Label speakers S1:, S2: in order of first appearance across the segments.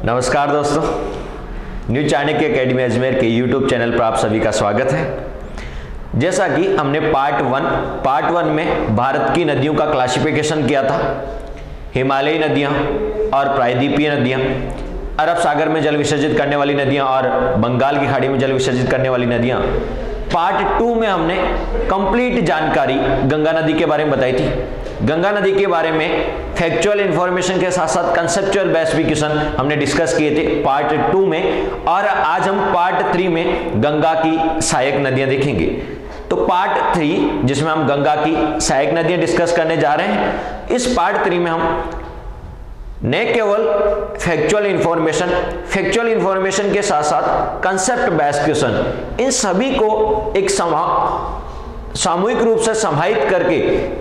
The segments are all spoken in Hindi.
S1: नमस्कार दोस्तों, न्यू चाणक्य एकेडमी अजमेर के यूट्यूब चैनल पर आप सभी का स्वागत है। जैसा कि हमने पार्ट वन में भारत की नदियों का क्लासिफिकेशन किया था, हिमालयी नदियां और प्रायद्वीपीय नदियां, अरब सागर में जल विसर्जित करने वाली नदियां और बंगाल की खाड़ी में जल विसर्जित करने वाली नदियां। पार्ट 2 में हमने कंप्लीट जानकारी गंगा नदी के बारे में बताई थी। गंगा नदी के बारे में फैक्चुअल इंफॉर्मेशन के साथ साथ कंसेप्चुअल बेस्ड भी क्वेश्चन हमने डिस्कस किए थे पार्ट 2 में, और आज हम पार्ट 3 में गंगा की सहायक नदियां देखेंगे। तो पार्ट 3 जिसमें हम गंगा की सहायक नदियां डिस्कस करने जा रहे हैं, इस पार्ट 3 में हम न केवल फैक्चुअल इंफॉर्मेशन के साथ साथ कंसेप्ट बेस्ड क्वेश्चन, इन सभी को एक सामूहिक रूप से समाहित करके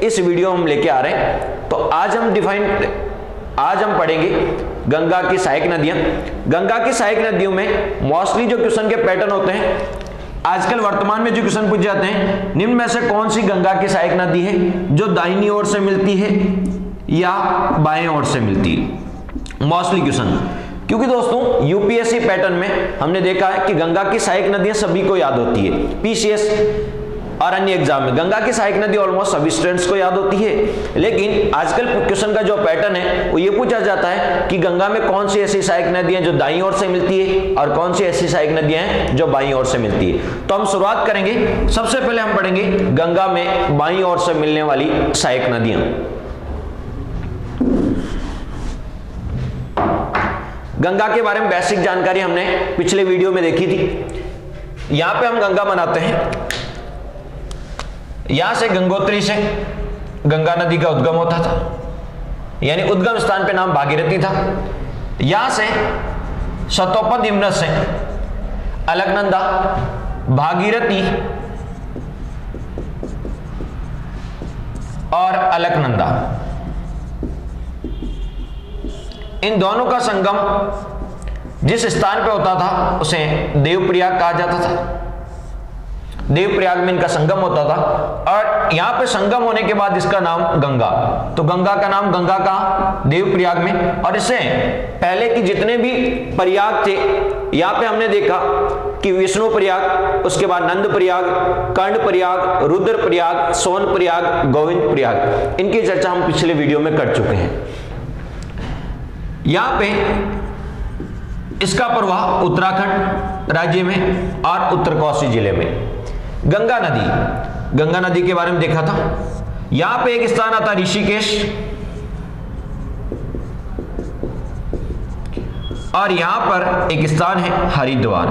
S1: इस वीडियो में हम लेके आ रहे हैं। तो आज हम पढ़ेंगे गंगा की सहायक नदियां। गंगा की सहायक नदियों में मोस्टली जो क्वेश्चन के पैटर्न होते हैं, आजकल वर्तमान में जो क्वेश्चन पूछे जाते हैं, निम्न में से कौन सी गंगा की सहायक नदी है जो दाहिनी ओर से मिलती है या बाएं ओर से मिलती है। मोस्टली क्वेश्चन, क्योंकि दोस्तों यूपीएससी पैटर्न में हमने देखा है कि गंगा की सहायक नदियां सभी को याद होती है। पीसीएस और अन्य एग्जाम में गंगा की सहायक नदी ऑलमोस्ट सभी स्टूडेंट्स को याद होती है, लेकिन आजकल क्वेश्चन का जो पैटर्न है वो ये पूछा जाता है कि गंगा में कौन सी ऐसी सहायक नदियां जो दाईं ओर से मिलती है और कौन सी ऐसी सहायक नदियां हैं जो बाईं ओर से मिलती है। तो हम शुरुआत करेंगे। सबसे पहले हम पढ़ेंगे गंगा में बाईं ओर से मिलने वाली सहायक नदियां। गंगा के बारे में बेसिक जानकारी हमने पिछले वीडियो में देखी थी। यहां पे हम गंगा बनाते हैं, यहां से गंगोत्री से गंगा नदी का उद्गम होता था, यानी उद्गम स्थान पे नाम भागीरथी था। यहां से शतोपद हिमनद से अलकनंदा, भागीरथी और अलकनंदा, इन दोनों का संगम जिस स्थान पे होता था उसे देवप्रयाग कहा जाता था। देवप्रयाग में इनका संगम होता था और यहां पे संगम होने के बाद इसका नाम गंगा। तो गंगा का नाम गंगा का देवप्रयाग में, और इससे पहले की जितने भी प्रयाग थे, यहां पे हमने देखा कि विष्णु प्रयाग, उसके बाद नंद प्रयाग, कर्ण प्रयाग, रुद्र प्रयाग, सोन प्रयाग, गोविंद प्रयाग, इनकी चर्चा हम पिछले वीडियो में कर चुके हैं। यहां पे इसका प्रवाह उत्तराखंड राज्य में और उत्तरकाशी जिले में। गंगा नदी के बारे में देखा था। यहां पे एक स्थान आता ऋषिकेश, और यहां पर एक स्थान है हरिद्वार।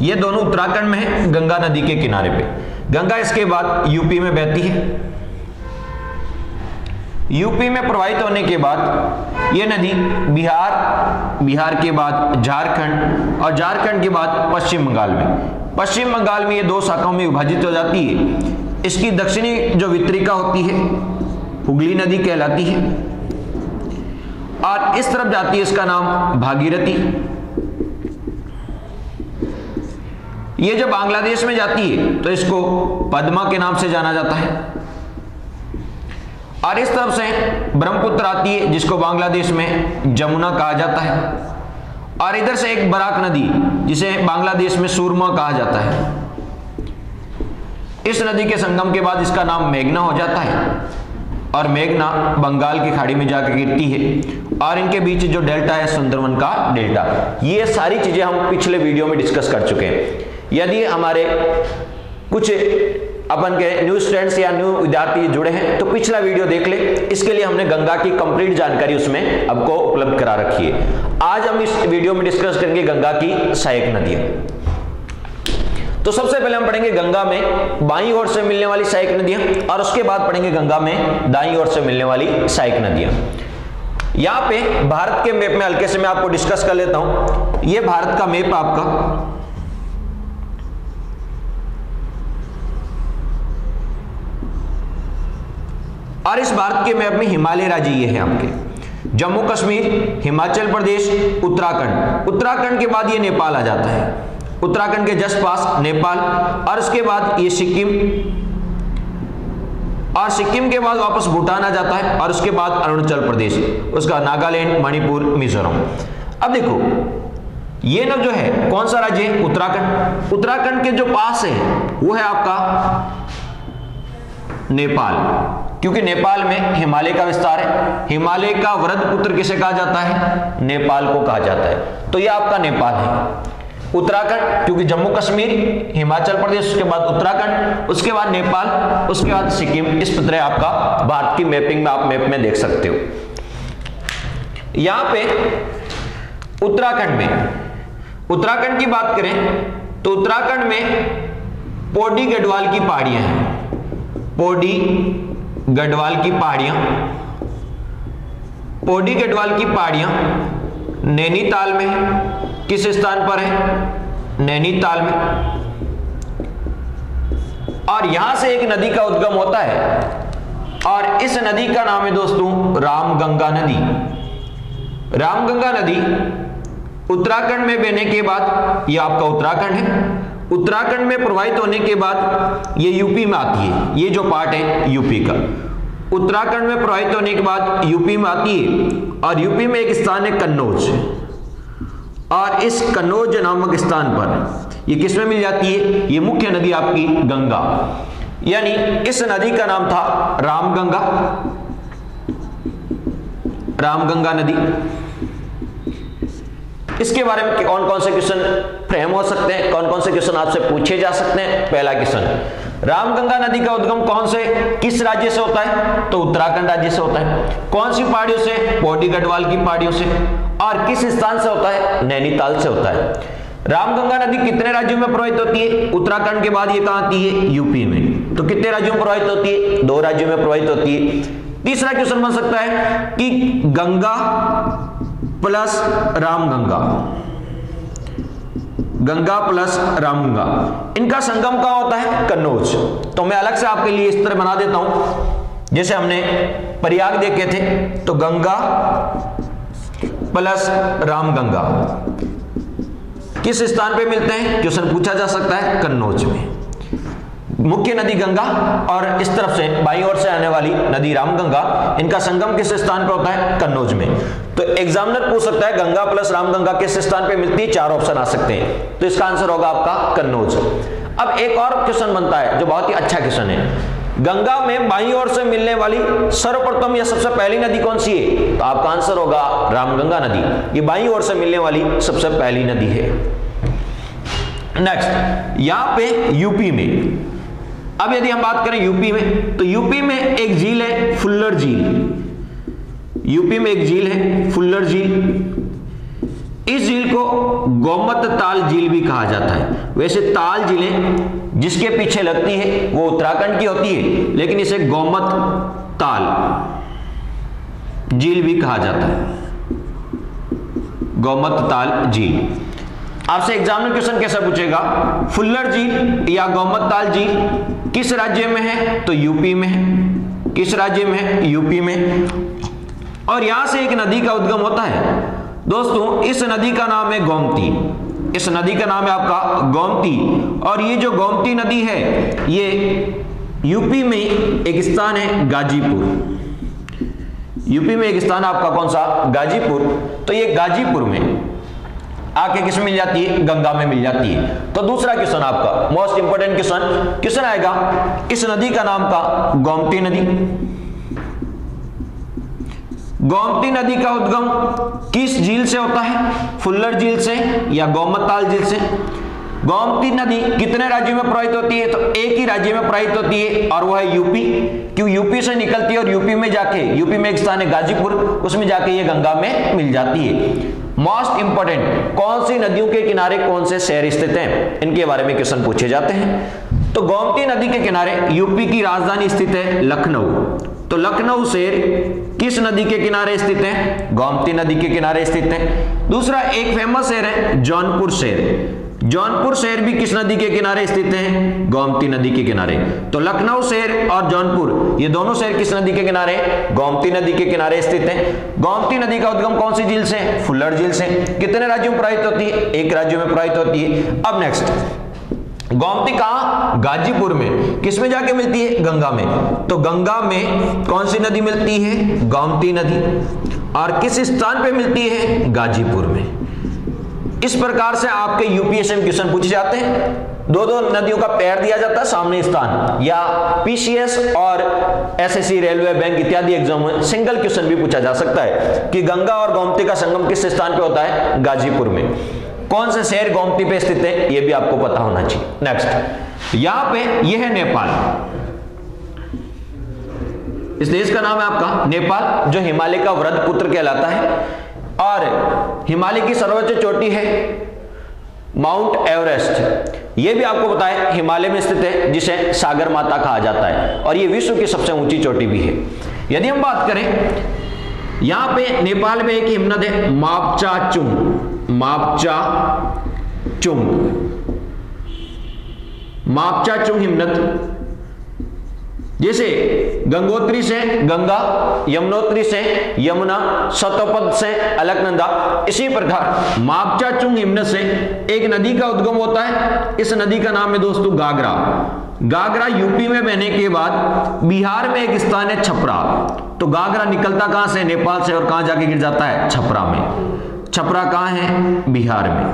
S1: ये दोनों उत्तराखंड में है, गंगा नदी के किनारे पे। गंगा इसके बाद यूपी में बहती है। यूपी में प्रवाहित होने के बाद ये नदी बिहार के बाद झारखंड, और झारखंड के बाद पश्चिम बंगाल में ये दो शाखाओं में विभाजित हो जाती है। इसकी दक्षिणी जो वितरिका होती है हुगली नदी कहलाती है, और इस तरफ जाती है, इसका नाम भागीरथी। ये जो बांग्लादेश में जाती है तो इसको पद्मा के नाम से जाना जाता है, और इस तरफ से ब्रह्मपुत्र आती है जिसको बांग्लादेश में जमुना कहा जाता है, और इधर से एक बराक नदी जिसे बांग्लादेश में सुरमा कहा जाता है। इस नदी के संगम के बाद इसका नाम मेघना हो जाता है, और मेघना बंगाल की खाड़ी में जाकर गिरती है, और इनके बीच जो डेल्टा है सुंदरवन का डेल्टा। ये सारी चीजें हम पिछले वीडियो में डिस्कस कर चुके हैं। यदि हमारे कुछ अपन के न्यू स्टूडेंट्स या न्यू विद्यार्थी जुड़े हैं तो पिछला वीडियो देख ले, इसके लिए हमने गंगा की कंप्लीट जानकारी उसमें आपको उपलब्ध करा रखी है। आज हम इस वीडियो में डिस्कस करेंगे गंगा की सहायक नदियां। तो सबसे पहले हम पढ़ेंगे गंगा में बाईं ओर से मिलने वाली सहायक नदियां, और उसके बाद पढ़ेंगे गंगा में दाईं ओर से मिलने वाली सहायक नदियां। यहां पे भारत के मैप में हल्के से मैं आपको डिस्कस कर लेता हूं। यह भारत का मैप आपका, और इस भारत के मैप में हिमालय राज्य ये है आपके, जम्मू कश्मीर, हिमाचल प्रदेश, उत्तराखंड के बाद ये नेपाल आ जाता है, उत्तराखंड के जस्ट पास नेपाल, और उसके बाद ये सिक्किम, और सिक्किम के बाद वापस भूटान आ जाता है और उसके बाद अरुणाचल प्रदेश, उसका नागालैंड, मणिपुर, मिजोरम। अब देखो ये ना जो है कौन सा राज्य है, उत्तराखंड। उत्तराखंड के जो पास है वो है आपका नेपाल, क्योंकि नेपाल में हिमालय का विस्तार है। हिमालय का वृद्ध पुत्र किसे कहा जाता है, नेपाल को कहा जाता है। तो ये आपका नेपाल है। उत्तराखंड क्योंकि जम्मू कश्मीर, हिमाचल प्रदेश, उसके बाद उत्तराखंड, उसके बाद नेपाल, उसके बाद सिक्किम। इस तरह आपका भारत की मैपिंग में आप मैप में देख सकते हो। यहां पे उत्तराखंड की बात करें तो उत्तराखंड में पौड़ी गढ़वाल की पहाड़ियां हैं। पौड़ी गढ़वाल की पहाड़ियां नैनीताल में है। किस स्थान पर है, नैनीताल में। और यहां से एक नदी का उद्गम होता है और इस नदी का नाम है दोस्तों रामगंगा नदी। रामगंगा नदी उत्तराखंड में बहने के बाद, ये आपका उत्तराखंड है, उत्तराखंड में प्रवाहित होने के बाद ये यूपी में आती है। ये जो पार्ट है यूपी का, उत्तराखंड में प्रवाहित होने के बाद यूपी में आती है। और यूपी में एक स्थान है कन्नौज, और इस कन्नौज नामक स्थान पर ये किसमें मिल जाती है, ये मुख्य नदी आपकी गंगा, यानी इस नदी का नाम था रामगंगा नदी। इसके बारे में कौन कौन से क्वेश्चन फ्रेम हो सकते हैं, कौन कौन से क्वेश्चन आपसे पूछे जा सकते हैं। पहला क्वेश्चन, रामगंगा नदी का उद्गम कौन से किस राज्य से होता है, तो उत्तराखंड राज्य से होता है। कौन सी पहाड़ियों से, पौड़ी गढ़वाल की पहाड़ियों से। और किस स्थान से होता है, नैनीताल से होता है। रामगंगा नदी कितने राज्यों में प्रवाहित होती है, उत्तराखंड के बाद ये कहां आती है, यूपी में। तो कितने राज्यों में प्रवाहित होती है, 2 राज्यों में प्रवाहित होती है। तीसरा क्वेश्चन बन सकता है कि गंगा प्लस रामगंगा, गंगा प्लस रामगंगा, इनका संगम कहां होता है, कन्नौज। तो मैं अलग से आपके लिए इस तरह बना देता हूं, जैसे हमने प्रयाग देखे थे, तो गंगा प्लस रामगंगा किस स्थान पे मिलते हैं, क्वेश्चन पूछा जा सकता है, कन्नौज में। मुख्य नदी गंगा और इस तरफ से बाईं ओर से आने वाली नदी रामगंगा, इनका संगम किस स्थान पर होता है, कन्नौज में। तो एग्जामिनर पूछ सकता है गंगा प्लस रामगंगा किस स्थान पे मिलती है, 4 ऑप्शन आ सकते हैं। तो इसका आंसर होगा आपका कन्नौज। अब एक और क्वेश्चन बनता है जो बहुत ही अच्छा क्वेश्चन है, गंगा में बाईं ओर से मिलने वाली सर्वप्रथम या सबसे पहली नदी कौन सी है, तो आपका आंसर होगा रामगंगा नदी। ये बाईं ओर से मिलने वाली सबसे पहली नदी है। नेक्स्ट, यहां पे यूपी में, अब यदि हम बात करें यूपी में, तो यूपी में एक झील है फुल्लर झील। यूपी में एक झील है फुल्लर झील। इस झील को गोमत ताल झील भी कहा जाता है। वैसे ताल झीलें जिसके पीछे लगती है वो उत्तराखंड की होती है, लेकिन इसे गोमत ताल झील भी कहा जाता है, गोमत ताल झील। आपसे एग्जामिनर क्वेश्चन कैसा पूछेगा, फुल्लर झील या गोमत ताल झील किस राज्य में है, तो यूपी में है। किस राज्य में है, यूपी में। और यहां से एक नदी का उद्गम होता है दोस्तों, इस नदी का नाम है गोमती। इस नदी का नाम है आपका गोमती। और ये जो गोमती नदी है ये यूपी में एक स्थान है गाजीपुर। यूपी में एक स्थान आपका कौन सा, गाजीपुर। तो ये गाजीपुर में आके किस में मिल जाती है, गंगा में मिल जाती है। तो दूसरा क्वेश्चन आपका मोस्ट इंपोर्टेंट क्वेश्चन आएगा, इस नदी का नाम का गोमती नदी। गोमती नदी का उद्गम किस झील से होता है, फुल्लर झील से या गोमत ताल झील से। गोमती नदी कितने राज्यों में प्रवाहित होती है, तो एक ही राज्य में प्रवाहित होती है और वो है यूपी। क्यों, यूपी से निकलती है और यूपी में जाके, यूपी में एक स्थान है गाजीपुर, उसमें जाके ये गंगा में मिल जाती है। मोस्ट इंपोर्टेंट, कौन सी नदियों के किनारे कौन से शहर स्थित हैं, इनके बारे में क्वेश्चन पूछे जाते हैं। तो गोमती नदी के किनारे यूपी की राजधानी स्थित है लखनऊ। तो लखनऊ शहर किस नदी के किनारे स्थित है, गोमती नदी के किनारे स्थित है। दूसरा एक फेमस शहर है जौनपुर शहर। जौनपुर शहर भी किस नदी के किनारे स्थित है, गोमती नदी के किनारे। तो लखनऊ शहर और जौनपुर ये दोनों शहर किस नदी के किनारे, गोमती नदी के किनारे स्थित हैं। गोमती नदी का उद्गम कौन सी झील से, फुल्लर झील से। कितने राज्यों में प्रवाहित होती है, एक राज्य में प्रवाहित होती है। अब नेक्स्ट, गोमती कहां, गाजीपुर में। किसमें जाके मिलती है, गंगा में। तो गंगा में कौन सी नदी मिलती है, गोमती नदी। और किस स्थान पे मिलती है? गाजीपुर में। इस प्रकार से आपके यूपीएससी में क्वेश्चन पूछे जाते हैं। दो दो नदियों का पेयर दिया जाता है सामने स्थान, या पीसीएस और एसएससी, रेलवे, बैंक इत्यादि एग्जाम में सिंगल क्वेश्चन भी पूछा जा सकता है कि गंगा और गोमती का संगम किस स्थान पे होता है? गाजीपुर में। कौन से शहर गोमती पे स्थित है? यह भी आपको पता होना चाहिए। नेक्स्ट, यहां पे यह है नेपाल। इस देश का नाम है आपका नेपाल, जो हिमालय का वृद्ध पुत्र कहलाता है और हिमालय की सर्वोच्च चोटी है माउंट एवरेस्ट। यह भी आपको पता है हिमालय में स्थित है, जिसे सागर माता कहा जाता है, और यह विश्व की सबसे ऊंची चोटी भी है। यदि हम बात करें, यहां पे नेपाल में एक हिमनद है मापचाचुंग। मापचाचुंग हिमनद। जैसे गंगोत्री से गंगा, यमुनोत्री से यमुना, सतपथ से अलकनंदा, इसी प्रकार मापचाचुंग हिमनद से एक नदी का उद्गम होता है। इस नदी का नाम है दोस्तों गागरा। गागरा यूपी में बहने के बाद बिहार में एक स्थान है छपरा। तो गागरा निकलता कहां से? नेपाल से, और कहां जाके गिर जाता है? छपरा में। छपरा कहां है? बिहार में।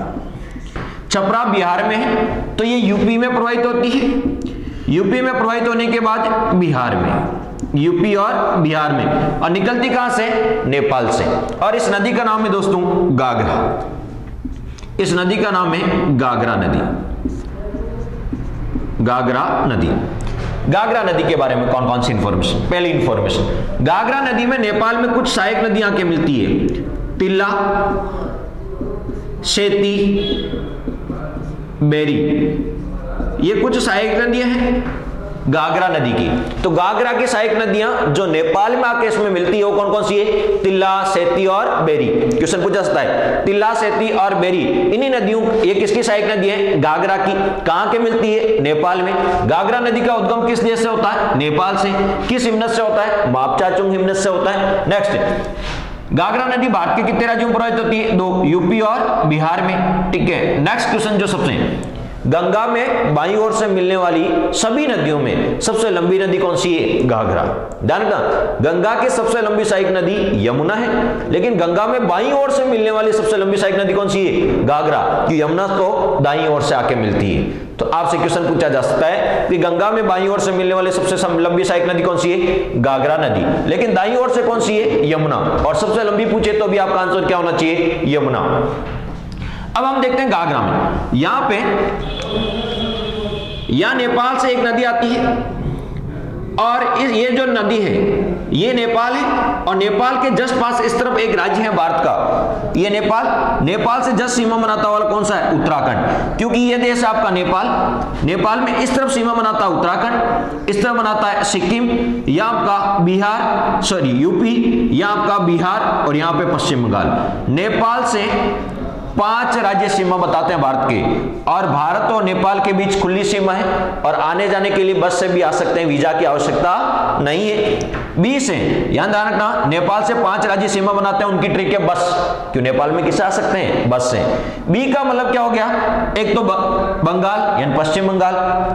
S1: छपरा बिहार में है, तो ये यूपी में प्रवाहित होती है। यूपी में प्रवाहित होने के बाद बिहार में, यूपी और बिहार में, और निकलती कहां से? नेपाल से। और इस नदी का नाम है दोस्तों गागरा। इस नदी का नाम है गागरा नदी। गागरा नदी। गागरा नदी के बारे में कौन कौन सी इंफॉर्मेशन? पहली इंफॉर्मेशन, गागरा नदी में नेपाल में कुछ सहायक नदियां आके मिलती है। तिल्ला, सेती, बेरी, ये कुछ सहायक नदियां हैं गागरा नदी की। तो गागरा की सहायक नदियां जो नेपाल में आके इसमें मिलती है वो कौन कौन सी है? तिल्ला, सेती और बेरी। क्वेश्चन पूछा जाता है तिल्ला, सेती और बेरी, इन्हीं नदियों, ये किसकी सहायक नदी है? गागरा की। कहां के मिलती है? नेपाल में। गागरा नदी का उद्गम किस देश से होता है? नेपाल से। किस हिमनद से होता है? मापचाचुंग हिमनद से होता है। नेक्स्ट, गागरा नदी भारत के कितने राज्यों में प्रवाहित होती है? 2, यूपी और बिहार में। ठीक है। नेक्स्ट क्वेश्चन जो सबसे, गंगा में बाईं ओर से मिलने वाली सभी नदियों में सबसे लंबी नदी कौन सी है? गागरा। ध्यान रखना, गंगा की सबसे लंबी सहायक नदी यमुना है, लेकिन गंगा में बाईं ओर से मिलने वाली सबसे लंबी सहायक नदी कौन सी है? गागरा। कि यमुना तो दाईं ओर से आके मिलती है। तो आपसे क्वेश्चन पूछा जा सकता है कि गंगा में बाईं ओर से मिलने वाली सबसे लंबी सहायक नदी कौन सी है? गागरा नदी। लेकिन दाईं ओर से कौन सी है? यमुना। और सबसे लंबी पूछे तो भी आपका आंसर क्या होना चाहिए? यमुना। अब हम देखते हैं गागरा में, यहां पे यहां नेपाल से एक नदी आती है, और ये जो नदी है ये नेपाल है, और नेपाल के जस्ट पास इस तरफ एक राज्य है भारत का, ये नेपाल से जस्ट सीमा बनाता वाला कौन सा है? उत्तराखंड। क्योंकि ये देश है आपका नेपाल में इस तरफ सीमा बनाता है उत्तराखंड, इस तरफ बनाता है सिक्किम, यहां आपका बिहार, सॉरी यूपी, यहां आपका बिहार, और यहां पे पश्चिम बंगाल। नेपाल से 5 राज्य सीमा बताते हैं भारत के, और भारत और नेपाल के बीच खुली सीमा है, और आने जाने के लिए बस से भी आ सकते हैं, वीजा की आवश्यकता नहीं है। 20 है, यहां ध्यान रखना, नेपाल से 5 राज्य सीमा बनाते हैं, उनकी ट्रिक है बस। क्यों? नेपाल में किससे आ सकते हैं? बस से। बी का मतलब क्या हो गया? एक तो बंगाल यानी पश्चिम बंगाल,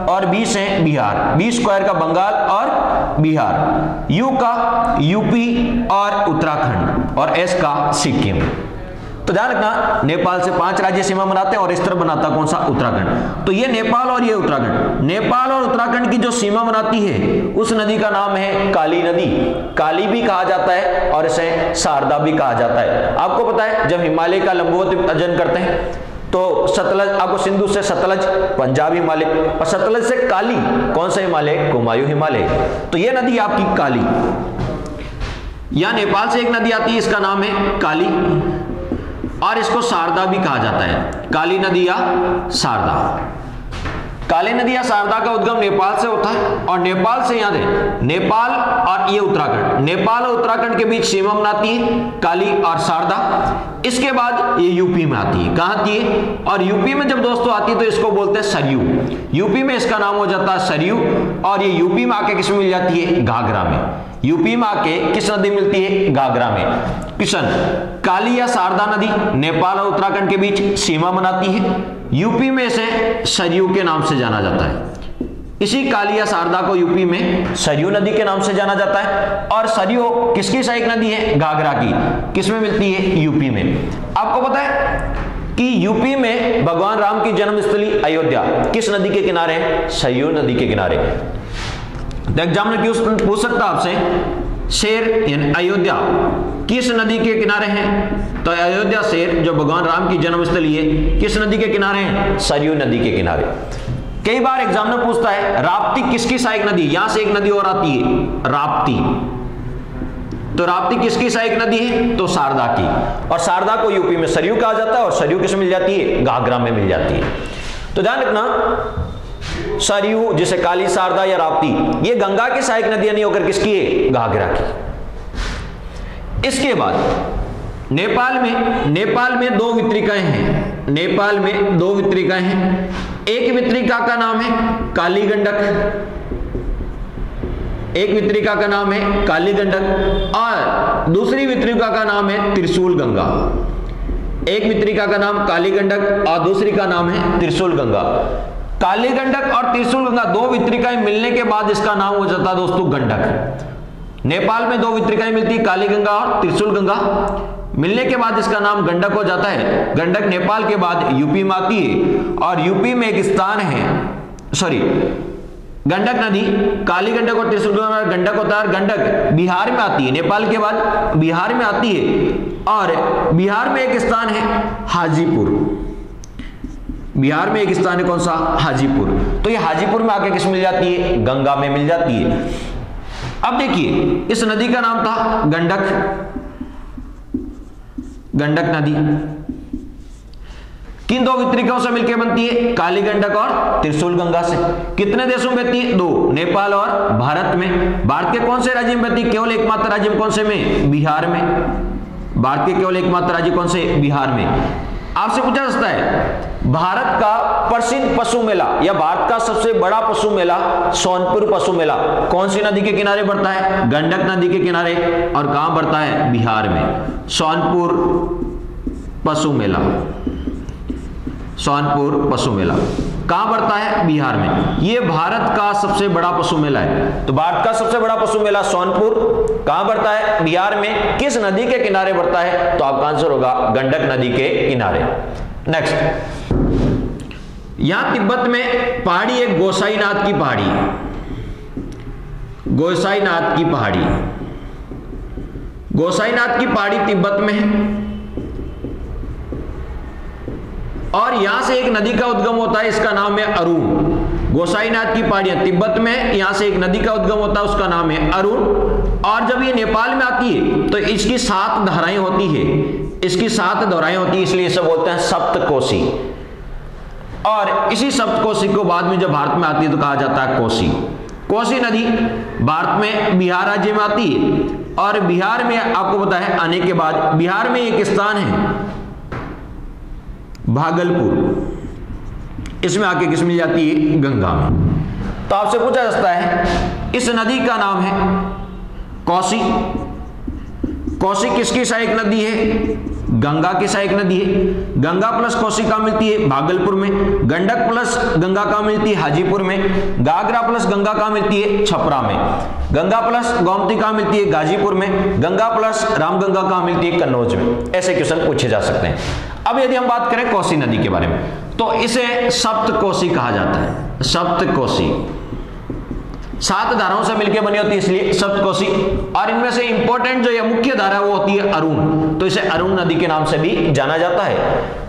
S1: और 20 है बिहार, 20 स्क्वायर का बंगाल और बिहार, यू का यूपी और उत्तराखंड, और एस का सिक्किम। तो ध्यान रखना, नेपाल से 5 राज्य सीमा बनाते हैं, और इस तरफ बनाता कौन सा? उत्तराखंड। तो ये नेपाल और ये उत्तराखंड, नेपाल और उत्तराखंड की जो सीमा बनाती है उस नदी का नाम है काली नदी। काली भी कहा जाता है और इसे शारदा भी कहा जाता है। आपको पता है जब हिमालय का लंबवत विभाजन करते हैं तो सतलज, आपको सिंधु से सतलज पंजाब हिमालय, और सतलज से काली कौन सा हिमालय? कुमायूं हिमालय। तो ये नदी आपकी काली। यहां नेपाल से एक नदी आती है, इसका नाम है काली, और इसको शारदा भी कहा जाता है। काली नदी या शारदा। काली नदी या शारदा का उद्गम नेपाल से होता है, और नेपाल से याद है नेपाल और ये उत्तराखंड, नेपाल और उत्तराखंड के बीच सीमा बनाती है काली और शारदा। इसके बाद ये यूपी में आती है। कहां आती है? और यूपी में जब दोस्तों आती है तो इसको बोलते हैं सरयू। यूपी में इसका नाम हो जाता है सरयू, और ये यूपी में आके किसमें मिल जाती है? घाघरा में। यूपी में आके किस नदी मिलती है? घाघरा में। किशन, काली या शारदा नदी नेपाल और उत्तराखंड के बीच सीमा बनाती है, यूपी में इसे सरयू के नाम से जाना जाता है। इसी काली या शारदा को यूपी में सरयू नदी के नाम से जाना जाता है। और सरयू किसकी सहायक नदी है? घाघरा की। किसमें मिलती है? यूपी में। आपको पता है कि यूपी में भगवान राम की जन्मस्थली अयोध्या किस नदी के किनारे है? सरयू नदी के किनारे। तो एग्जाम में क्यों पूछ सकता आपसे, शेर यानी अयोध्या किस नदी के किनारे है? तो अयोध्या शेर जो भगवान राम की जन्मस्थली है किस नदी के किनारे है? सरयू नदी के किनारे। कई बार एग्जाम में पूछता है राप्ती किसकी सहायक नदी? यहां से एक नदी और आती है राप्ती, तो राप्ती किसकी सहायक नदी है? तो शारदा की। और शारदा को यूपी में सरयू कहा जाता है और सरयू किस मिल जाती है? घाघरा में मिल जाती है। तो ध्यान रखना, सरयू जिसे काली, शारदा या राप्ती, ये गंगा की सहायक नदियां नहीं होकर किसकी है? घाघरा की। इसके बाद नेपाल में दो वितरिकाएं हैं। नेपाल में दो वितरिकाएं हैं। एक वितरिका का नाम है काली गंडक, एक वितरिका का नाम है काली गंडक और दूसरी वितरिका का नाम है त्रिशूल गंगा। एक वितरिका का नाम काली गंडक और दूसरी का नाम है त्रिशूल गंगा। काली गंडक और त्रिशूल गंगा दो वितरिकाएं मिलने के बाद इसका नाम हो जाता है दोस्तों गंडक। नेपाल में दो वितरिकाएं मिलती है, काली गंगा और त्रिशूल गंगा, मिलने के बाद इसका नाम गंडक हो जाता है। गंडक नेपाल के बाद यूपी में आती है और यूपी में एक स्थान है, सॉरी, गंडक नदी, काली गंडक और त्रिशूल गंगा गंडक होता है। गंडक बिहार में आती है, नेपाल के बाद बिहार में आती है और बिहार में एक स्थान है हाजीपुर। बिहार में एक स्थान है कौन सा? हाजीपुर। तो ये हाजीपुर में आके किस मिल जाती है? गंगा में मिल जाती है। अब देखिए इस नदी का नाम था गंडक नदी। किन दो वितरिकाओं से मिलकर बनती है? काली गंडक और त्रिशूल गंगा से। कितने देशों में बहती है? दो, नेपाल और भारत में। भारत के कौन से राज्य में बहती है? केवल एकमात्र राज्य में, कौन से में? बिहार में। भारत के केवल एकमात्र राज्य कौन से? बिहार में। आपसे पूछा जाता है भारत का प्रसिद्ध पशु मेला या भारत का सबसे बड़ा पशु मेला सोनपुर पशु मेला कौन सी नदी के किनारे पड़ता है? गंडक नदी के किनारे। और कहां पड़ता है? बिहार में। सोनपुर पशु मेला, सोनपुर पशु मेला कहां पड़ता है? बिहार में। यह भारत का सबसे बड़ा पशु मेला है। तो भारत का सबसे बड़ा पशु मेला सोनपुर कहां पड़ता है? बिहार में। किस नदी के किनारे पड़ता है? तो आपका आंसर होगा गंडक नदी के किनारे। नेक्स्ट, यहां तिब्बत में पहाड़ी एक गोसाईनाथ की पहाड़ी है। गोसाईनाथ की पहाड़ी, गोसाईनाथ की पहाड़ी तिब्बत में है और यहां से एक नदी का उद्गम होता है, इसका नाम है अरुण। गोसाईनाथ की पहाड़ियां तिब्बत में, यहां से एक नदी का उद्गम होता है, उसका नाम है अरुण। और जब ये नेपाल में आती है तो इसकी 7 धाराएं होती है, इसकी 7 धाराएं होती है, इसलिए इसे बोलते हैं सप्तकोशी। और इसी सप्तकोशी को बाद में जब भारत में आती है तो कहा जाता है कोसी। कोसी नदी भारत में बिहार राज्य में आती है और बिहार में आपको पता है आने के बाद बिहार में एक स्थान है भागलपुर, इसमें आके किस मिल जाती है? गंगा में। तो आपसे पूछा जाता है इस नदी का नाम है कोसी। कोसी किसकी सहायक नदी है? गंगा की सहायक नदी है। गंगा प्लस कोसी कहां मिलती है? भागलपुर में। गंडक प्लस गंगा कहां मिलती है? हाजीपुर में। घाघरा प्लस गंगा कहां मिलती है? छपरा में। गंगा प्लस गोमती कहां मिलती है? गाजीपुर में। गंगा प्लस रामगंगा कहां मिलती है? कन्नौज में। ऐसे क्वेश्चन पूछे जा सकते हैं। अब यदि हम बात करें कोसी नदी के बारे में तो इसे सप्तकोशी कहा जाता है। सप्तकोशी 7 धाराओं से मिलकर बनी होती है, इसलिए सप्तकोशी। और इनमें से इंपॉर्टेंट जो ये मुख्य धारा वो होती है अरुण, तो इसे अरुण नदी के नाम से भी जाना जाता है।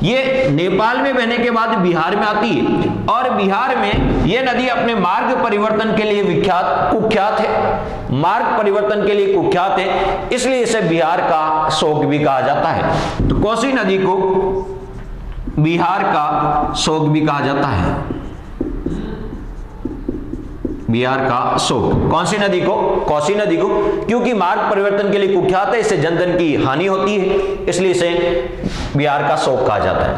S1: ये नेपाल में बहने के बाद बिहार में आती है और बिहार में ये नदी अपने मार्ग परिवर्तन के लिए कुख्यात है। मार्ग परिवर्तन के लिए कुख्यात है, इसलिए इसे बिहार का शोक भी कहा जाता है। तो कोसी नदी को बिहार का शोक भी कहा जाता है। बिहार का शोक कौन सी नदी को? कोसी नदी को, क्योंकि मार्ग परिवर्तन के लिए कुख्यात है, इससे जनधन की हानि होती है, इसलिए इसे बिहार का शोक कहा जाता है।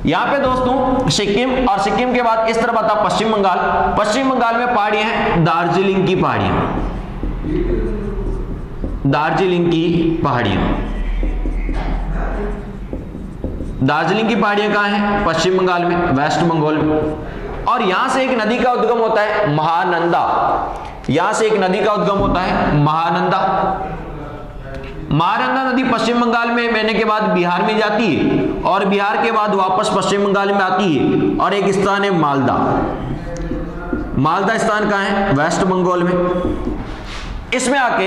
S1: यहां पे दोस्तों सिक्किम, और सिक्किम के बाद इस तरफ आता पश्चिम बंगाल। पश्चिम बंगाल में पहाड़ियां हैं दार्जिलिंग की पहाड़ियां, दार्जिलिंग की पहाड़ियां। दार्जिलिंग की पहाड़ियां कहां हैं? पश्चिम बंगाल में, वेस्ट बंगाल में। और यहां से एक नदी का उद्गम होता है महानंदा, यहां से एक नदी का उद्गम होता है महानंदा। महानंदा नदी पश्चिम बंगाल में बहने के बाद बिहार में जाती है और बिहार के बाद वापस पश्चिम बंगाल में आती है। और एक स्थान है मालदा, मालदा स्थान कहां है? वेस्ट बंगाल में। इसमें आके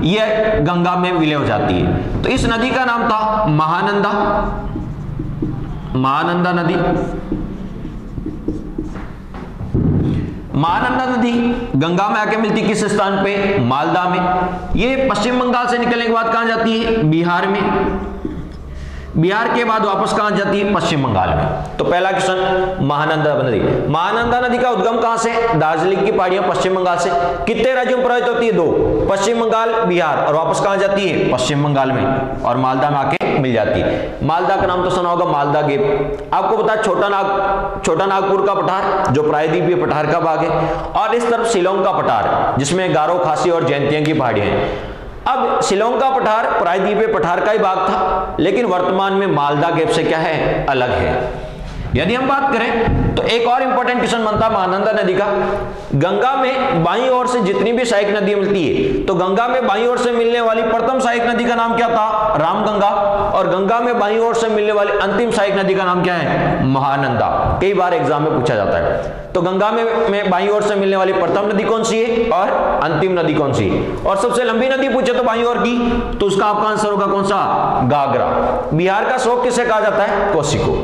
S1: यह गंगा में विलय हो जाती है। तो इस नदी का नाम था महानंदा, महानंदा नदी। महानंदा नदी गंगा में आके मिलती किस स्थान पे? मालदा में। ये पश्चिम बंगाल से निकलने के बाद कहां जाती है? बिहार में। बिहार के बाद वापस कहां जाती है? पश्चिम बंगाल में। तो पहला क्वेश्चन महानंदा नदी। महानंदा नदी का उद्गम कहां से? दार्जिलिंग की पहाड़ियां पश्चिम बंगाल से। कितने राज्यों में प्रवाहित होती है? 2, पश्चिम बंगाल, बिहार, और वापस कहां जाती है? पश्चिम बंगाल में, और मालदा में आके मिल जाती है। मालदा का नाम तो सुना होगा, मालदा गेप। आपको पता है छोटा नागपुर का पठार जो प्रायद्वीपीय पठार का भाग है, और इस तरफ शिलोंग का पठार जिसमें गारो, खासी और जयंतिया की पहाड़ियां हैं। अब शिलोंग का पठार प्रायद्वीपीय पठार का ही भाग था, लेकिन वर्तमान में मालदा गेप से क्या है? अलग है। यदि हम बात करें तो एक और इंपॉर्टेंट क्वेश्चन बनता है महानंदा नदी का। गंगा में बाईं ओर से जितनी भी सहायक नदियां मिलती है, तो गंगा में बाईं ओर से मिलने वाली प्रथम सहायक नदी का नाम क्या था? रामगंगा। और गंगा में बाईं ओर से मिलने वाली अंतिम सहायक नदी का नाम क्या है? महानंदा। कई बार एग्जाम में पूछा जाता है। तो गंगा में बाईं ओर से मिलने वाली प्रथम नदी कौन सी है और अंतिम नदी कौन सी है? और सबसे लंबी नदी पूछे तो बाईं ओर की, तो उसका आपका आंसर होगा कौन सा? गागरा। बिहार का शोक किसे कहा जाता है? कोसी को।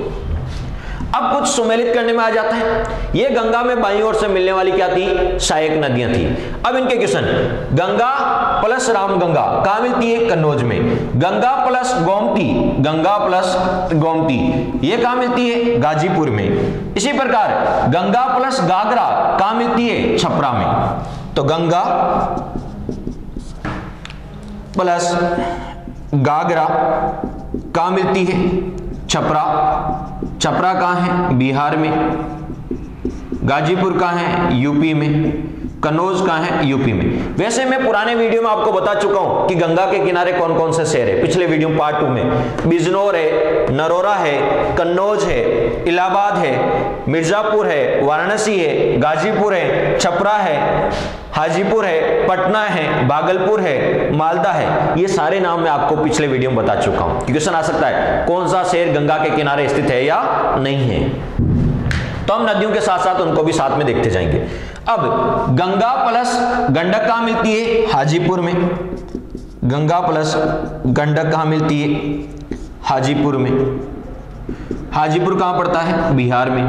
S1: अब कुछ सुमेलित करने में आ जाता है। ये गंगा में बाईं ओर से मिलने वाली क्या थी? सहायक नदियां थी। अब इनके क्वेश्चन, गंगा प्लस रामगंगा कहां मिलती है? कन्नौज में। गंगा प्लस गोमती, गंगा प्लस गोमती ये कहां मिलती है? गाजीपुर में। इसी प्रकार गंगा प्लस गागरा कहां मिलती है? छपरा में। तो गंगा प्लस गागरा कहां मिलती है? छपरा। छपरा कहां है? बिहार में। गाजीपुर कहां है? यूपी में। कन्नौज कहां है? यूपी में। वैसे मैं पुराने वीडियो में आपको बता चुका हूं कि गंगा के किनारे कौन कौन से शहर है। पिछले वीडियो पार्ट 2 में बिजनौर है, नरोरा है, कन्नौज है, इलाहाबाद है, मिर्जापुर है, वाराणसी है, गाजीपुर है, छपरा है, हाजीपुर है, पटना है, भागलपुर है, मालदा है। ये सारे नाम मैं आपको पिछले वीडियो में बता चुका हूं। क्वेश्चन आ सकता है कौन सा शहर गंगा के किनारे स्थित है या नहीं है। तो हम नदियों के साथ साथ उनको भी साथ में देखते जाएंगे। अब गंगा प्लस गंडक कहां मिलती है? हाजीपुर में। गंगा प्लस गंडक कहां मिलती है? हाजीपुर में। हाजीपुर कहां पड़ता है? बिहार में।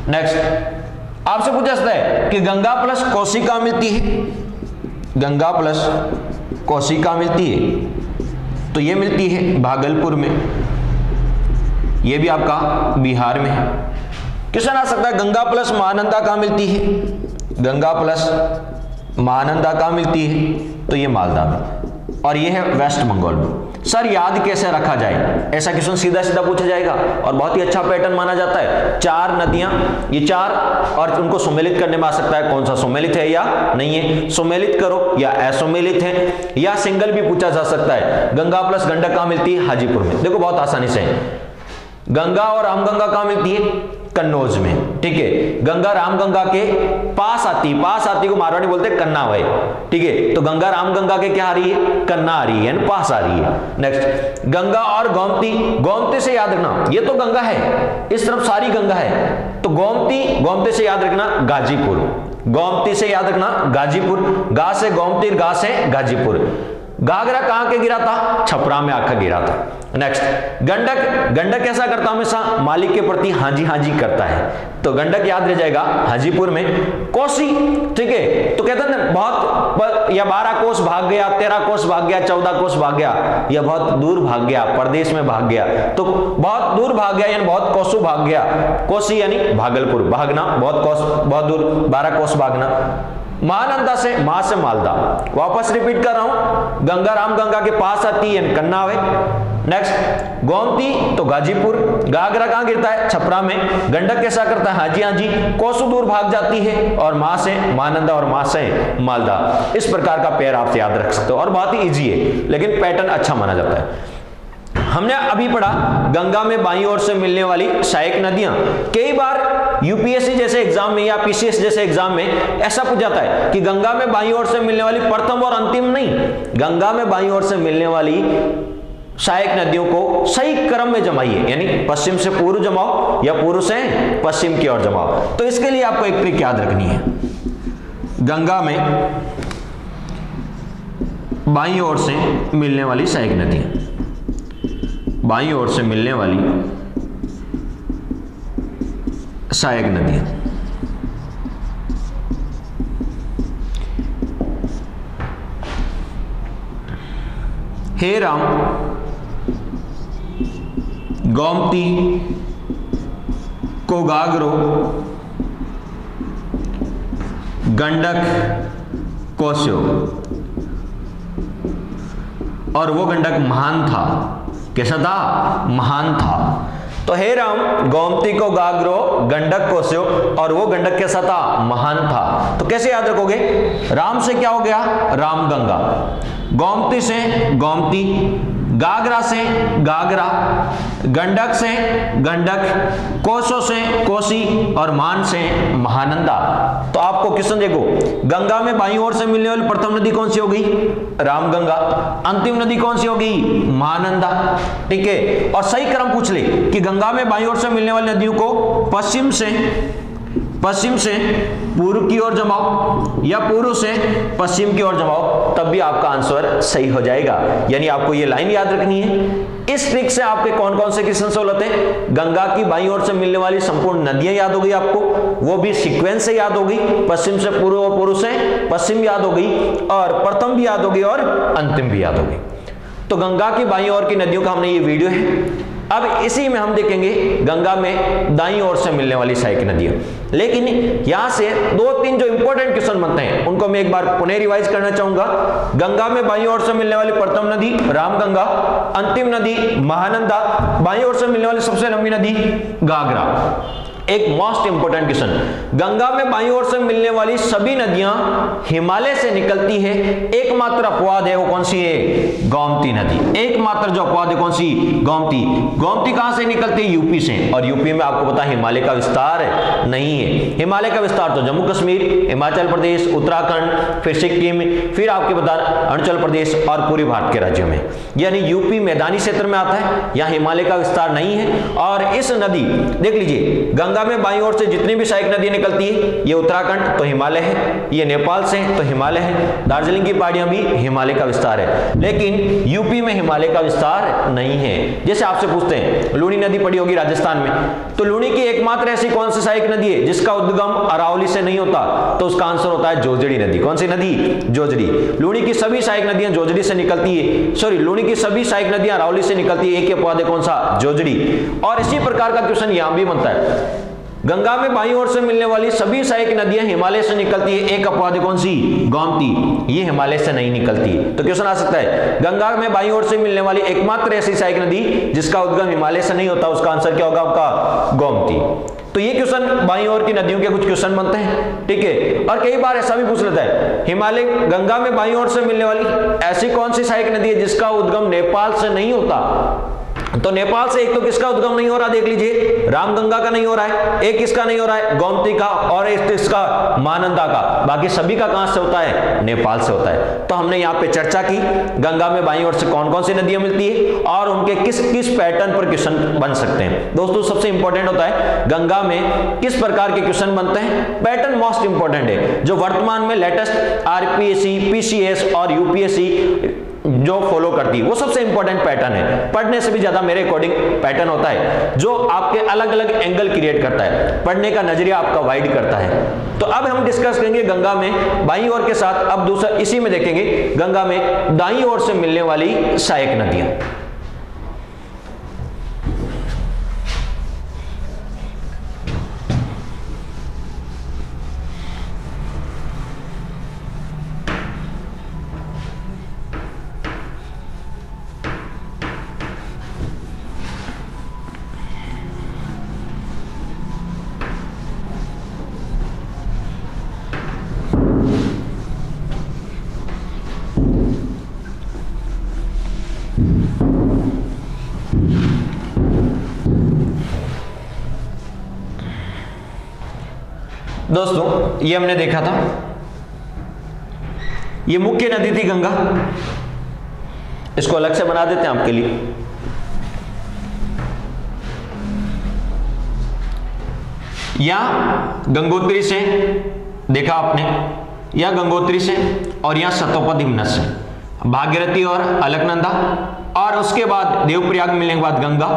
S1: नेक्स्ट आपसे पूछा जाता है कि गंगा प्लस कोसी कहां मिलती है? गंगा प्लस कोसी कहां मिलती है? तो ये मिलती है भागलपुर में। ये भी आपका बिहार में है। क्वेश्चन आ सकता है गंगा प्लस महानंदा कहां मिलती है? गंगा प्लस महानंदा कहां मिलती है? तो ये मालदा में, और ये है वेस्ट बंगाल में। सर याद कैसे रखा जाए? ऐसा क्वेश्चन सीधा सीधा पूछा जाएगा और बहुत ही अच्छा पैटर्न माना जाता है। 4 नदियां, ये 4, और उनको सुमेलित करने में आ सकता है कौन सा सुमेलित है या नहीं है। सुमेलित करो या असुमेलित है, या सिंगल भी पूछा जा सकता है। गंगा प्लस गंडक कहां मिलती है? हाजीपुर में। देखो बहुत आसानी से है। गंगा और रामगंगा कहां मिलती है? कन्नौज में। ठीक है, गंगा रामगंगा के पास आती, पास आती को मारवाड़ी बोलते हैं कन्ना वही। ठीक है, तो गंगा रामगंगा के क्या आ रही है? कन्ना आ रही है, पास आ रही है। नेक्स्ट गंगा और गोमती, गोमती से याद रखना ये तो गंगा है, इस तरफ सारी गंगा है। तो गोमती, गोमती से याद रखना गाजीपुर। गोमती से याद रखना गाजीपुर। गा से गोमती, गा से गाजीपुर। घाघरा कहां के गिरा था? छपरा में आकर गिरा था। नेक्स्ट गंडक, गंडक कैसा करता हमेशा? मालिक के प्रति हाजी हाजी करता है, तो गंडक याद रह जाएगा हाजीपुर में। कोसी, ठीक है, तो कहते हैं बहुत या 12 कोस भाग गया, 13 कोस भाग गया, 14 कोस भाग गया, या बहुत दूर भाग गया, प्रदेश में भाग गया। तो बहुत दूर भाग गया यानी बहुत कोसों भाग गया। कोसी यानी भागलपुर, भागना, बहुत कोस, बहुत दूर, 12 कोस भागना। महानंदा से, मां से मालदा। वापस रिपीट कर रहा हूं, गंगा रामगंगा के पास आती है कन्ना है। नेक्स्ट गोमती तो गाजीपुर। घाघरा कहां गिरता है? छपरा में। गंडक कैसा करता है? हाजी हाजी, कोसों दूर भाग जाती है। और मां से महानंदा और मां से मालदा। इस प्रकार का पेयर आप याद रख सकते हो और बहुत ही इजी है, लेकिन पैटर्न अच्छा माना जाता है। हमने अभी पढ़ा गंगा में बाईं ओर से मिलने वाली सहायक नदियां। कई बार यूपीएससी जैसे एग्जाम में या पीसीएस जैसे एग्जाम में ऐसा पूछ जाता है कि गंगा में बाईं ओर से मिलने वाली प्रथम और अंतिम नहीं, गंगा में बाईं ओर से मिलने वाली सहायक नदियों को सही क्रम में जमाइए, यानी पश्चिम से पूर्व जमाओ या पूर्व से पश्चिम की ओर जमाओ। तो इसके लिए आपको एक ट्रिक याद रखनी है। गंगा में बाईं ओर से मिलने वाली सहायक नदियां, बाईं ओर से मिलने वाली सहायक नदियां, हे राम, गोमती को गागरो, गंडक कोस्यो, और वो गंडक महान था। कैसा था? महान था। तो हे राम, गोमती को गागरो, गंडक कोस्यो, और वो गंडक कैसा था? महान था। तो कैसे याद रखोगे? राम से क्या हो गया? राम गंगा, गोमती से गोमती, गागरा से गागरा, गंडक से गंडक, कोसों से कोसी, और मान से महानंदा। तो आपको क्वेश्चन देखो, गंगा में बाईं ओर से मिलने वाली प्रथम नदी कौन सी होगी? रामगंगा। अंतिम नदी कौन सी होगी? महानंदा। ठीक है, और सही क्रम पूछ ले कि गंगा में बाईं ओर से मिलने वाली नदियों को पश्चिम से पूर्व की ओर जमाओ या पूर्व से पश्चिम की ओर जमाओ, तब भी आपका आंसर सही हो जाएगा। यानी आपको ये लाइन याद रखनी है। इस ट्रिक से आपके कौन कौन से क्वेश्चन सोल्व होते हैं? गंगा की बाईं ओर से मिलने वाली संपूर्ण नदियां याद हो गई आपको, वो भी सीक्वेंस से याद होगी, पश्चिम से पूर्व और पूर्व से पश्चिम याद होगी, और प्रथम भी याद होगी और अंतिम भी याद होगी। तो गंगा की बाईं ओर की नदियों का हमने ये वीडियो है। अब इसी में हम देखेंगे गंगा में दाईं ओर से मिलने वाली सहायक नदियां। लेकिन यहां से 2-3 जो इंपॉर्टेंट क्वेश्चन बनते हैं उनको मैं एक बार पुनः रिवाइज करना चाहूंगा। गंगा में बाईं ओर से मिलने वाली प्रथम नदी रामगंगा, अंतिम नदी महानंदा, बाईं ओर से मिलने वाली सबसे लंबी नदी गागरा। एक मोस्ट इंपोर्टेंट क्वेश्चन, गंगा में बाईं ओर से मिलने वाली सभी नदियां हिमालय से निकलती है, एकमात्र अपवाद है वो कौन सी है? गोमती नदी। एकमात्र जो अपवाद है कौन सी? गोमती। गोमती कहां से निकलती है? यूपी से, और यूपी में आपको पता है हिमालय का विस्तार नहीं है। हिमालय का विस्तार तो जम्मू कश्मीर, हिमाचल प्रदेश, उत्तराखंड, फिर सिक्किम, फिर आपके बता अरुणाचल प्रदेश और पूरी भारत के राज्यों में, यानी यूपी मैदानी क्षेत्र में आता है, यहाँ हिमालय का विस्तार नहीं है। और इस नदी देख लीजिए, गंगा में बाईं ओर से जितनी भी सहायक नदियां निकलती है, ये उत्तराखंड तो हिमालय है, ये नेपाल से तो हिमालय है, दार्जिलिंग की पहाड़ियां भी हिमालय का विस्तार है, लेकिन यूपी में हिमालय का विस्तार नहीं है। जैसे आपसे पूछते हैं लूनी नदी पड़ी होगी राजस्थान में, तो लूनी की एकमात्र ऐसी कौन सी सहायक नदी है जिसका उद्गम अरावली से नहीं होता? तो उसका आंसर होता है जोजड़ी नदी। कौन सी नदी? जोजड़ी। लूनी की सभी सहायक नदियां जोजड़ी से निकलती है, सॉरी लूनी की सभी सहायक नदियां अरावली से निकलती है, एक ही अपवाद है कौन सा? जोजड़ी। और इसी प्रकार का क्वेश्चन यहां भी बनता है, गंगा में बाईं ओर से मिलने वाली सभी सहायक नदियां हिमालय से निकलती है, एक अपवाद है कौन सी? गोमती, ये हिमालय से नहीं निकलती। तो क्वेश्चन आ सकता है, गंगा में बाईं ओर से मिलने वाली एकमात्र ऐसी सहायक नदी जिसका उद्गम हिमालय से नहीं होता, उसका आंसर क्या होगा आपका? गोमती। तो ये क्वेश्चन बाईं ओर की नदियों के कुछ क्वेश्चन बनते हैं, ठीक है। और कई बार ऐसा भी पूछ लेता है, हिमालय गंगा में बाईं ओर से मिलने वाली ऐसी कौन सी सहायक नदी है जिसका उद्गम नेपाल से नहीं होता? तो नेपाल से एक तो किसका उद्गम नहीं हो रहा, देख लीजिए, रामगंगा का नहीं हो रहा है, एक किसका नहीं हो रहा है? गोमती का, और एक इसका महानंदा का, बाकी सभी का कहां से होता है? नेपाल से होता है। तो हमने यहाँ पे चर्चा की गंगा में बाईं ओर से कौन कौन सी नदियां मिलती है और उनके किस किस पैटर्न पर क्वेश्चन बन सकते हैं। दोस्तों सबसे इंपॉर्टेंट होता है गंगा में किस प्रकार के क्वेश्चन बनते हैं, पैटर्न मोस्ट इंपॉर्टेंट है, जो वर्तमान में लेटेस्ट आरपीएससी, पीसीएस और यूपीएससी जो फॉलो करती है, वो सबसे इंपॉर्टेंट पैटर्न है। पढ़ने से भी ज्यादा मेरे अकॉर्डिंग पैटर्न होता है जो आपके अलग अलग एंगल क्रिएट करता है, पढ़ने का नजरिया आपका वाइड करता है। तो अब हम डिस्कस करेंगे गंगा में बाईं ओर के साथ, अब दूसरा इसी में देखेंगे गंगा में दाईं ओर से मिलने वाली सहायक नदियां। दोस्तों ये हमने देखा था, ये मुख्य नदी थी गंगा। इसको अलग से बना देते हैं आपके लिए। यहां गंगोत्री से देखा आपने, या गंगोत्री से, और यहां सतोपद हिमनद से, भागीरथी और अलकनंदा, और उसके बाद देवप्रयाग मिलने के बाद गंगा,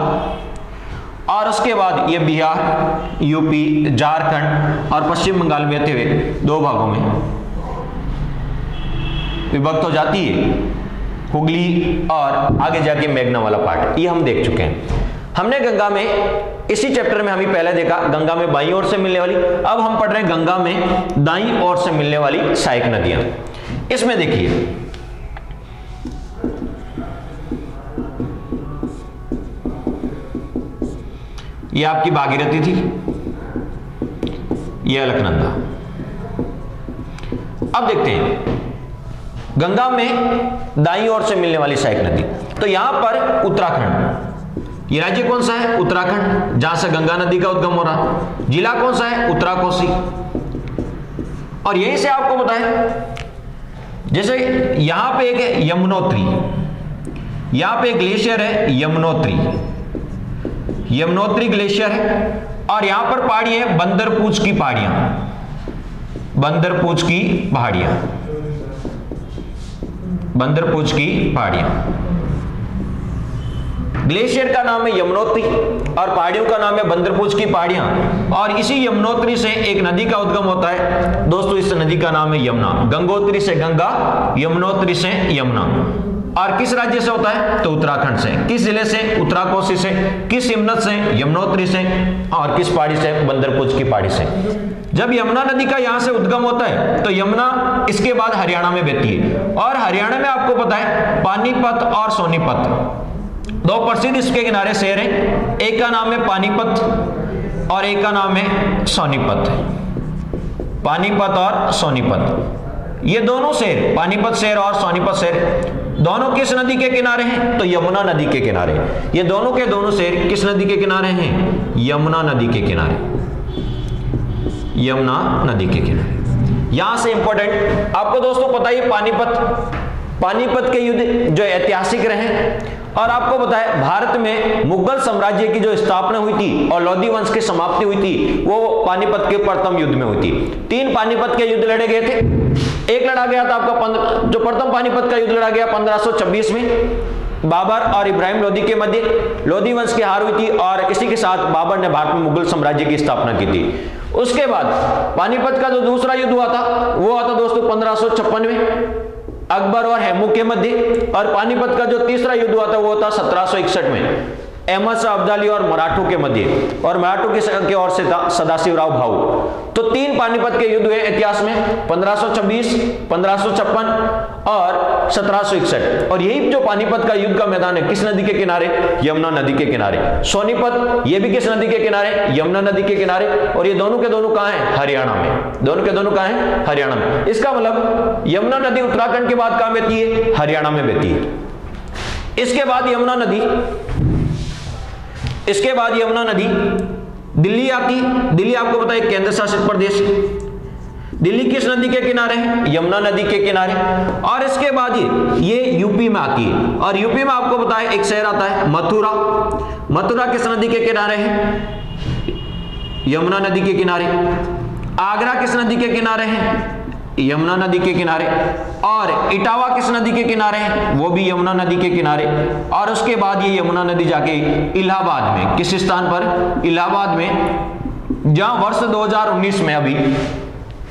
S1: और उसके बाद ये बिहार, यूपी, झारखंड और पश्चिम बंगाल में आते हुए दो भागों में विभक्त हो जाती है, हुगली और आगे जाके मेघना वाला पार्ट। ये हम देख चुके हैं। हमने गंगा में इसी चैप्टर में हमें पहले देखा गंगा में बाईं ओर से मिलने वाली, अब हम पढ़ रहे हैं गंगा में दाईं ओर से मिलने वाली सहायक नदियां। इसमें देखिए ये आपकी भागीरथी थी, ये अलकनंदा। अब देखते हैं गंगा में दाईं ओर से मिलने वाली सहायक नदी। तो यहां पर उत्तराखंड, ये राज्य कौन सा है? उत्तराखंड, जहां से गंगा नदी का उद्गम हो रहा। जिला कौन सा है? उत्तराकोसी। और यहीं से आपको बताएं, जैसे यहां पे एक है यमुनोत्री, यहां पे एक ग्लेशियर है यमुनोत्री, यमुनोत्री ग्लेशियर है, और यहां पर पहाड़ी है बंदरपूछ की पहाड़ियां, बंदरपूछ की पहाड़ियां, बंदरपूछ की पहाड़ियां। ग्लेशियर का नाम है यमुनोत्री और पहाड़ियों का नाम है बंदरपूछ की पहाड़ियां, और इसी यमुनोत्री से एक नदी का उद्गम होता है दोस्तों, इस नदी का नाम है यमुना। गंगोत्री से गंगा, यमुनोत्री से यमुना। और किस राज्य से होता है? तो उत्तराखंड से। किस जिले से? उत्तराकोसी से। किस हिमनद से? यमुनोत्री से। और किस पहाड़ी से? बंदरपूछ की पहाड़ी से। जब यमुना नदी का यहां से उद्गम होता है तो यमुना इसके बाद हरियाणा में बहती है, और हरियाणा में आपको पता है पानीपत और सोनीपत दो प्रसिद्ध इसके किनारे शहर हैं। एक का नाम है पानीपत और एक का नाम है सोनीपत। पानीपत और सोनीपत, ये दोनों शहर, पानीपत शहर और सोनीपत शहर, दोनों किस नदी के किनारे हैं? तो यमुना नदी के किनारे। ये दोनों के दोनों शहर किस नदी के किनारे हैं? यमुना नदी के किनारे, यमुना नदी के किनारे। यहां से इंपॉर्टेंट आपको दोस्तों पता ही, पानीपत के युद्ध जो ऐतिहासिक रहे, और आपको पता है भारत में मुगल साम्राज्य की जो स्थापना हुई थी और लोधी वंश की समाप्ति हुई थी वो पानीपत के प्रथम युद्ध में हुई थी। 3 पानीपत के युद्ध लड़े गए थे। एक लड़ा गया था आपका जो प्रथम पानीपत का युद्ध लड़ा गया 1526 में बाबर और इब्राहिम लोधी के मध्य। लोधी वंश की हार हुई थी और इसी के साथ बाबर ने भारत में मुगल साम्राज्य की स्थापना की थी। उसके बाद पानीपत का जो दूसरा युद्ध हुआ था वो हुआ था दोस्तों 1556 में अकबर और हैमू के मध्य, और पानीपत का जो तीसरा युद्ध हुआ था वो था 1761 में अहमद शाह अब्दाली और मराठों के मध्य, और मराठों की ओर से था सदाशिवराव भाऊ। तो 3 पानीपत के युद्ध हुए इतिहास में, 1526, 1556 और 1761। और यही जो पानीपत का युद्ध का मैदान है किस नदी के किनारे? यमुना नदी के किनारे। सोनीपत ये भी किस नदी के किनारे? यमुना नदी के किनारे। और ये दोनों के दोनों कहां हैं? हरियाणा में। दोनों के दोनों कहां हैं? हरियाणा में। इसका मतलब यमुना नदी उत्तराखंड के बाद कहां बहती है? हरियाणा में बहती है। इसके बाद यमुना नदी दिल्ली आती। दिल्ली आपको पता है केंद्र शासित प्रदेश। दिल्ली किस नदी के किनारे है? यमुना नदी के किनारे। और इसके बाद ये यूपी में आती है, और यूपी में आपको पता है एक शहर आता है मथुरा। मथुरा किस नदी के किनारे है? यमुना नदी के किनारे। आगरा किस नदी के किनारे है? यमुना नदी के किनारे। और इटावा किस नदी के किनारे है? वो भी यमुना नदी के किनारे। और उसके बाद ये यमुना नदी जाके इलाहाबाद में, किस स्थान पर? इलाहाबाद में, जहां वर्ष 2019 में अभी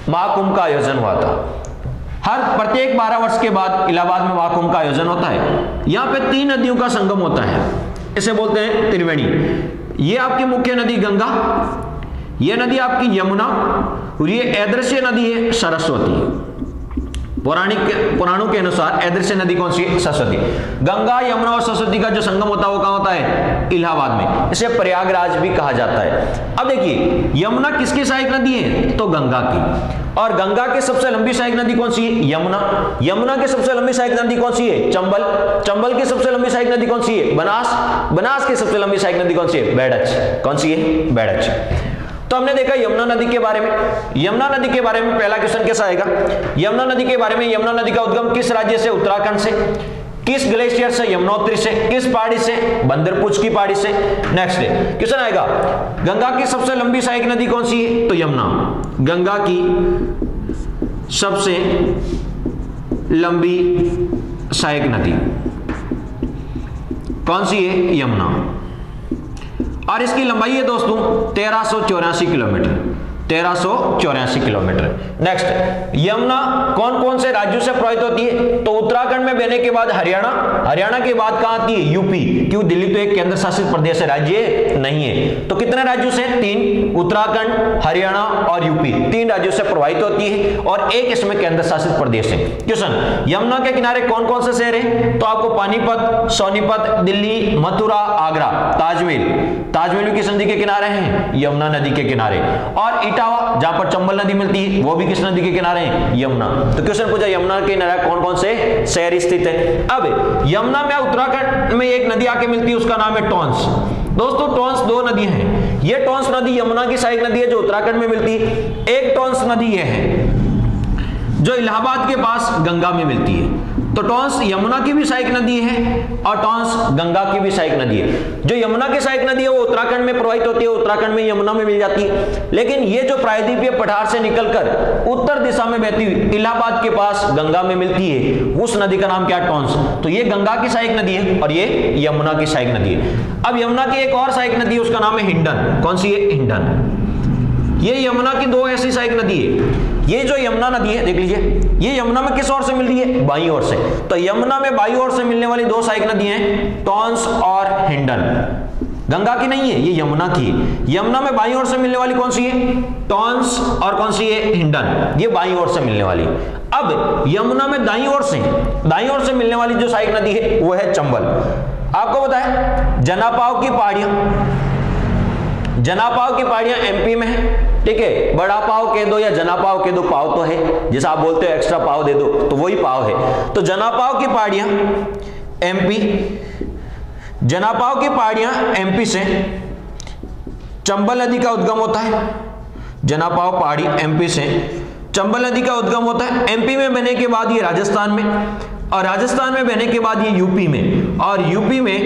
S1: महाकुंभ का आयोजन हुआ था। प्रत्येक 12 वर्ष के बाद इलाहाबाद में महाकुंभ का आयोजन होता है। यहाँ पे 3 नदियों का संगम होता है, इसे बोलते हैं त्रिवेणी। ये आपकी मुख्य नदी गंगा, ये नदी आपकी यमुना, और ये अदृश्य नदी है सरस्वती। पुराणों के अनुसार अदृश्य नदी कौन सी है? सरस्वती। गंगा, यमुना और सरस्वती का जो संगम होता है वो कहां होता है? इलाहाबाद में। इसे प्रयागराज भी कहा जाता है। अब देखिए यमुना किसकी सहायक नदी है? तो गंगा की। और गंगा की सबसे लंबी सहायक नदी कौन सी है? यमुना। यमुना की सबसे लंबी सहायक नदी कौन सी है? चंबल। चंबल की सबसे लंबी सहायक नदी कौन सी है? बनास। बनास की सबसे लंबी सहायक नदी कौन सी है? बैड़च। कौन सी है? बैड़च। तो हमने देखा यमुना नदी के बारे में। यमुना नदी के बारे में पहला क्वेश्चन कैसा आएगा, यमुना नदी के बारे में, यमुना नदी का उद्गम किस राज्य से, उत्तराखंड से, किस ग्लेशियर से, यमुनोत्री से, किस पहाड़ी से, बंदरपुच की पहाड़ी से। नेक्स्ट क्वेश्चन आएगा, गंगा की सबसे लंबी सहायक नदी कौन सी है, तो यमुना। गंगा की सबसे लंबी सहायक नदी कौन सी है, यमुना, और इसकी लंबाई है दोस्तों 1384 किलोमीटर, 1384 किलोमीटर। नेक्स्ट, यमुना कौन कौन से राज्यों से प्रवाहित होती है, तो उत्तराखंड में बहने के बाद हरियाणा, हरियाणा के बाद कहां आती है, यूपी, क्यों दिल्ली तो एक केंद्र शासित प्रदेश है, राज्य नहीं है। तो कितने राज्यों से, 3, उत्तराखंड, हरियाणा और यूपी, 3 राज्यों से प्रवाहित होती है और एक इसमें केंद्र शासित प्रदेश है। क्वेश्चन, यमुना के किनारे कौन कौन से शहर हैं, तो आपको पानीपत, सोनीपत, दिल्ली, मथुरा, आगरा, ताजमहल, ताजमहल भी किस नदी के किनारे हैं, यमुना नदी के किनारे, और इटावा जहां पर चंबल नदी मिलती है वो भी किस नदी के किनारे है, यमुना। तो क्वेश्चन पूछा यमुना के किनारे कौन कौन से शहर स्थित है। अब यमुना में उत्तराखंड में एक नदी आके मिलती है, उसका नाम है टोंस। दोस्तों टोंस 2 नदियां हैं, ये टोंस नदी यमुना की सहायक नदी है जो उत्तराखंड में मिलती है। एक टोंस नदी ये है जो इलाहाबाद के पास गंगा में मिलती है। तो टोंस यमुना की भी सहायक नदी है और टोंस गंगा की भी सहायक नदी है। जो यमुना की सहायक नदी है वो उत्तराखंड में प्रवाहित होती है, उत्तराखंड में यमुना में मिल जाती है। लेकिन ये जो प्रायद्वीपीय पठार से निकलकर उत्तर दिशा में बहती हुई इलाहाबाद के पास गंगा में मिलती है, उस नदी का नाम क्या है, टोंस। तो ये गंगा की सहायक नदी है और ये यमुना की सहायक नदी है। अब यमुना की एक और सहायक नदी है, उसका नाम है हिंडन। कौन सी है, हिंडन। ये यमुना की 2 ऐसी सहायक नदी है। ये जो यमुना नदी है देख लीजिए, ये यमुना में किस ओर से मिल रही है, बाईं ओर से। तो यमुना में बाईं ओर से मिलने वाली 2 सहायक नदी हैं, टोंस और हिंडन। गंगा की नहीं है, ये यमुना की है। यमुना में बाईं ओर से मिलने वाली कौन सी है, टोंस, और कौन सी है, हिंडन, ये बाईं ओर से मिलने वाली। अब यमुना में दाईं ओर से मिलने वाली जो सहायक नदी है वो है चंबल। आपको पता है जनापाव की पहाड़ियां, जनापाव की पहाड़ियां एमपी में है, ठीक है। बड़ा पाव कह दो या जनापाव कह दो, पाव तो है, जैसा आप बोलते हो एक्स्ट्रा पाव दे दो तो वही पाव है। तो जनापाव की पहाड़ियां एमपी, जनापाव की पहाड़ियां एमपी से चंबल नदी का उद्गम होता है। जनापाव पहाड़ी एमपी से चंबल नदी का उद्गम होता है। एमपी में बहने के बाद ये राजस्थान में, और राजस्थान में बहने के बाद ये यूपी में, और यूपी में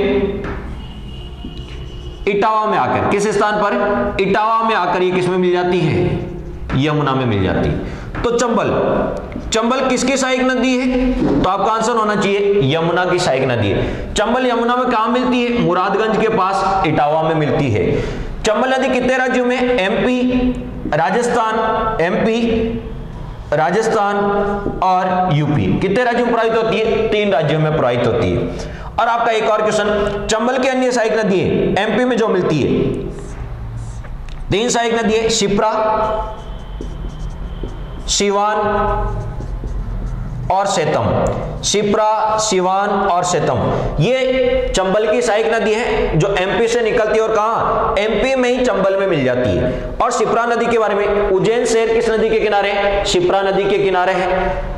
S1: इटावा में आकर, किस स्थान पर, इटावा में आकर ये किस में मिल जाती है, यमुना में मिल जाती है। तो चंबल, चंबल किसकी सहायक नदी है, तो आपका आंसर होना चाहिए यमुना की सहायक नदी है। चंबल यमुना में कहां मिलती है, मुरादगंज के पास इटावा में मिलती है। चंबल नदी कितने राज्यों में, एमपी, राजस्थान, एमपी, राजस्थान और यूपी, कितने राज्यों में प्रवाहित होती है, 3 राज्यों में प्रवाहित होती है। और आपका एक और क्वेश्चन, चंबल की अन्य सहायक नदी है एमपी में जो मिलती है, 3 सहायक नदी है, शिप्रा, सिवान और सेतम। शिप्रा, सिवान और सेतम, ये चंबल की सहायक नदी है जो एमपी से निकलती है और कहां, एमपी में ही चंबल में मिल जाती है। और शिप्रा नदी के बारे में, उज्जैन शहर किस नदी के किनारे है, शिप्रा नदी के किनारे है।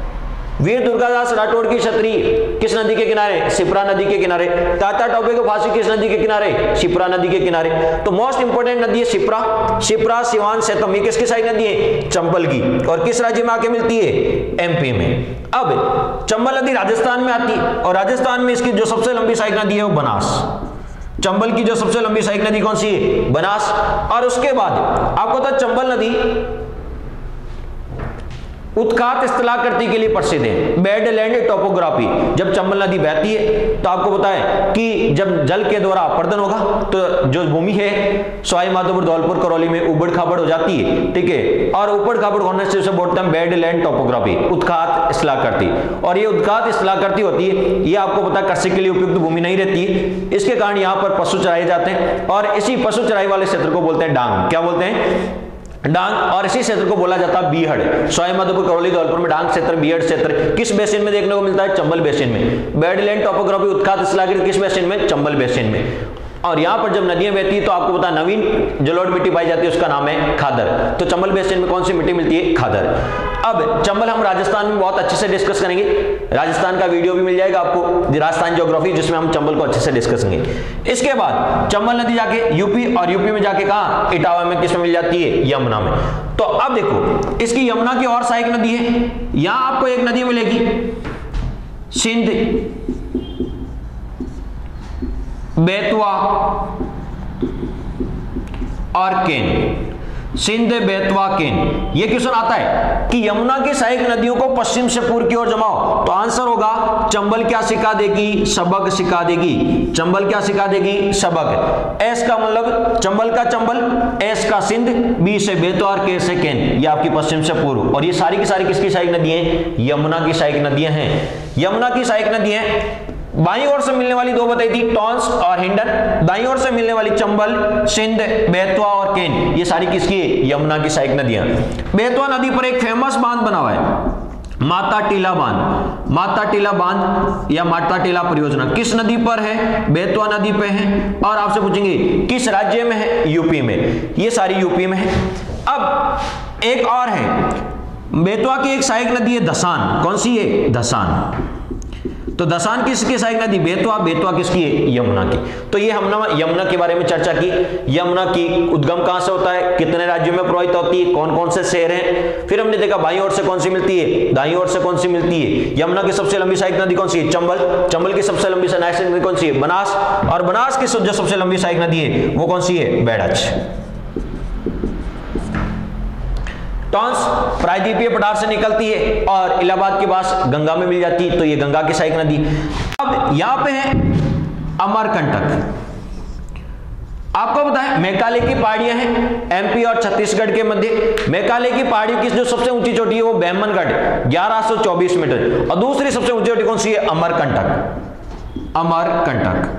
S1: वीर दुर्गादास राठौड़ की छतरी किस नदी के किनारे, शिप्रा नदी के किनारे। तात्या टोपे को फांसी किस नदी के किनारे, शिप्रा नदी के किनारे। तो मोस्ट इंपोर्टेंट नदी है शिप्रा, शिप्रा, सिवान, सेतम, ये किसकी सहायक नदी है, चंबल की, और किस राज्य में आके मिलती है, एमपी में। अब चंबल नदी राजस्थान में आती है और राजस्थान में इसकी जो सबसे लंबी सहायक नदी है वो बनास। चंबल की जो सबसे लंबी सहायक नदी कौन सी है, बनास। और उसके बाद आपको तो चंबल नदी उत्खात स्थलाकृति के लिए प्रसिद्ध है, बेडलैंड टोपोग्राफी। जब चंबल नदी बहती है तो आपको पता है कि जब जल के द्वारा अपर्दन होगा तो जो भूमि है सवाई माधोपुर, धौलपुर, करौली में उबड़ खाबड़ हो जाती है, ठीक है। और उबड़ खाबड़ होने से उसे बोलते हैं बेडलैंड टोपोग्राफी, उत्खात स्थलाकृति। और ये उत्खात स्थलाकृति होती है, ये आपको पता है कृषि के लिए उपयुक्त भूमि नहीं रहती है, इसके कारण यहाँ पर पशु चराए जाते हैं और इसी पशु चराई वाले क्षेत्र को बोलते हैं डांग। क्या बोलते हैं, डांग। और इसी क्षेत्र को बोला जाता है बीहड़। सवाई माधोपुर, करौली, धौलपुर में डांग क्षेत्र, बीहड़ क्षेत्र किस बेसिन में देखने को मिलता है, चंबल बेसिन में। बेडलैंड टोपोग्राफी, उत्खात स्थलाकृति किस बेसिन में, चंबल बेसिन में। और यहां पर जब नदियां बहती है तो आपको पता नवीन जलोढ़ मिट्टी पाई जाती है, उसका नाम है खादर। तो चंबल बेसिन में कौन सी मिट्टी मिलती है? खादर। अब चंबल हम राजस्थान में बहुत अच्छे से डिस्कस करेंगे, राजस्थान का वीडियो भी मिल जाएगा आपको, राजस्थान ज्योग्राफी, जिसमें हम चंबल को अच्छे से डिस्कस करेंगे। इसके बाद चंबल नदी जाके यूपी, और यूपी में जाके कहां? इटावा में। किसमें मिल जाती है? यमुना में। तो अब देखो इसकी यमुना की और सहायक नदी है, यहां आपको एक नदी मिलेगी सिंध, बेतवा और केन। सिंध, बेतवा, केन। ये क्वेश्चन आता है कि यमुना की सहायक नदियों को पश्चिम से पूर्व की ओर जमाओ, तो आंसर होगा चंबल क्या सिखा देगी? सबक सिखा देगी। चंबल क्या सिखा देगी? सबक। एस का मतलब चंबल का चंबल, एस का सिंध, बी से बेतवा और के से केन, ये आपकी पश्चिम से पूर्व। और ये सारी की सारी किसकी सहायक नदियां हैं? यमुना की सहायक नदियां हैं। यमुना की सहायक नदियां बाईं ओर से मिलने वाली दो बताई थी, टॉन्स और हिंडन। दाईं ओर से मिलने वाली चंबल, सिंध, बेतवा और केन, ये सारी किसकी है? यमुना की सहायक नदियां। बेतवा नदी पर एक फेमस बांध बना हुआ है, माता टीला बांध। माता टीला बांध या माता टीला परियोजना किस नदी पर है? बेतवा नदी पे है। और आपसे पूछेंगे किस राज्य में है? यूपी में। ये सारी यूपी में है। अब एक और है, बेतवा की एक सहायक नदी है धसान। कौन सी है? धसान। तो धसान किसकी सहायक नदी? बेतवा। बेतवा किसकी है? यमुना की। तो ये हमने यमुना के बारे में चर्चा की। यमुना की उद्गम कहां से होता है, कितने राज्यों में प्रवाहित होती है, कौन कौन से शहर हैं। फिर हमने देखा बाईं ओर से कौन सी मिलती है, दाईं ओर से कौन सी मिलती है। यमुना की सबसे लंबी सहायक नदी कौन सी है? चंबल। चंबल की सबसे लंबी सहायक नदी कौन सी है? बनास। और बनास की जो सबसे लंबी सहायक नदी है वो कौन सी है? बेड़च। टॉन्स प्रायद्वीपीय पठार से निकलती है और इलाहाबाद के पास गंगा में मिल जाती है, तो ये गंगा की सहायक नदी। अब यहां पे है अमरकंटक। आपको पता है मेघालय की पहाड़ियां हैं एमपी और छत्तीसगढ़ के मध्य। मेघालय की पहाड़ियों की जो सबसे ऊंची चोटी है वो बैमनगढ़ 1124 मीटर, और दूसरी सबसे ऊंची चोटी कौन सी है? अमरकंटक। अमरकंटक।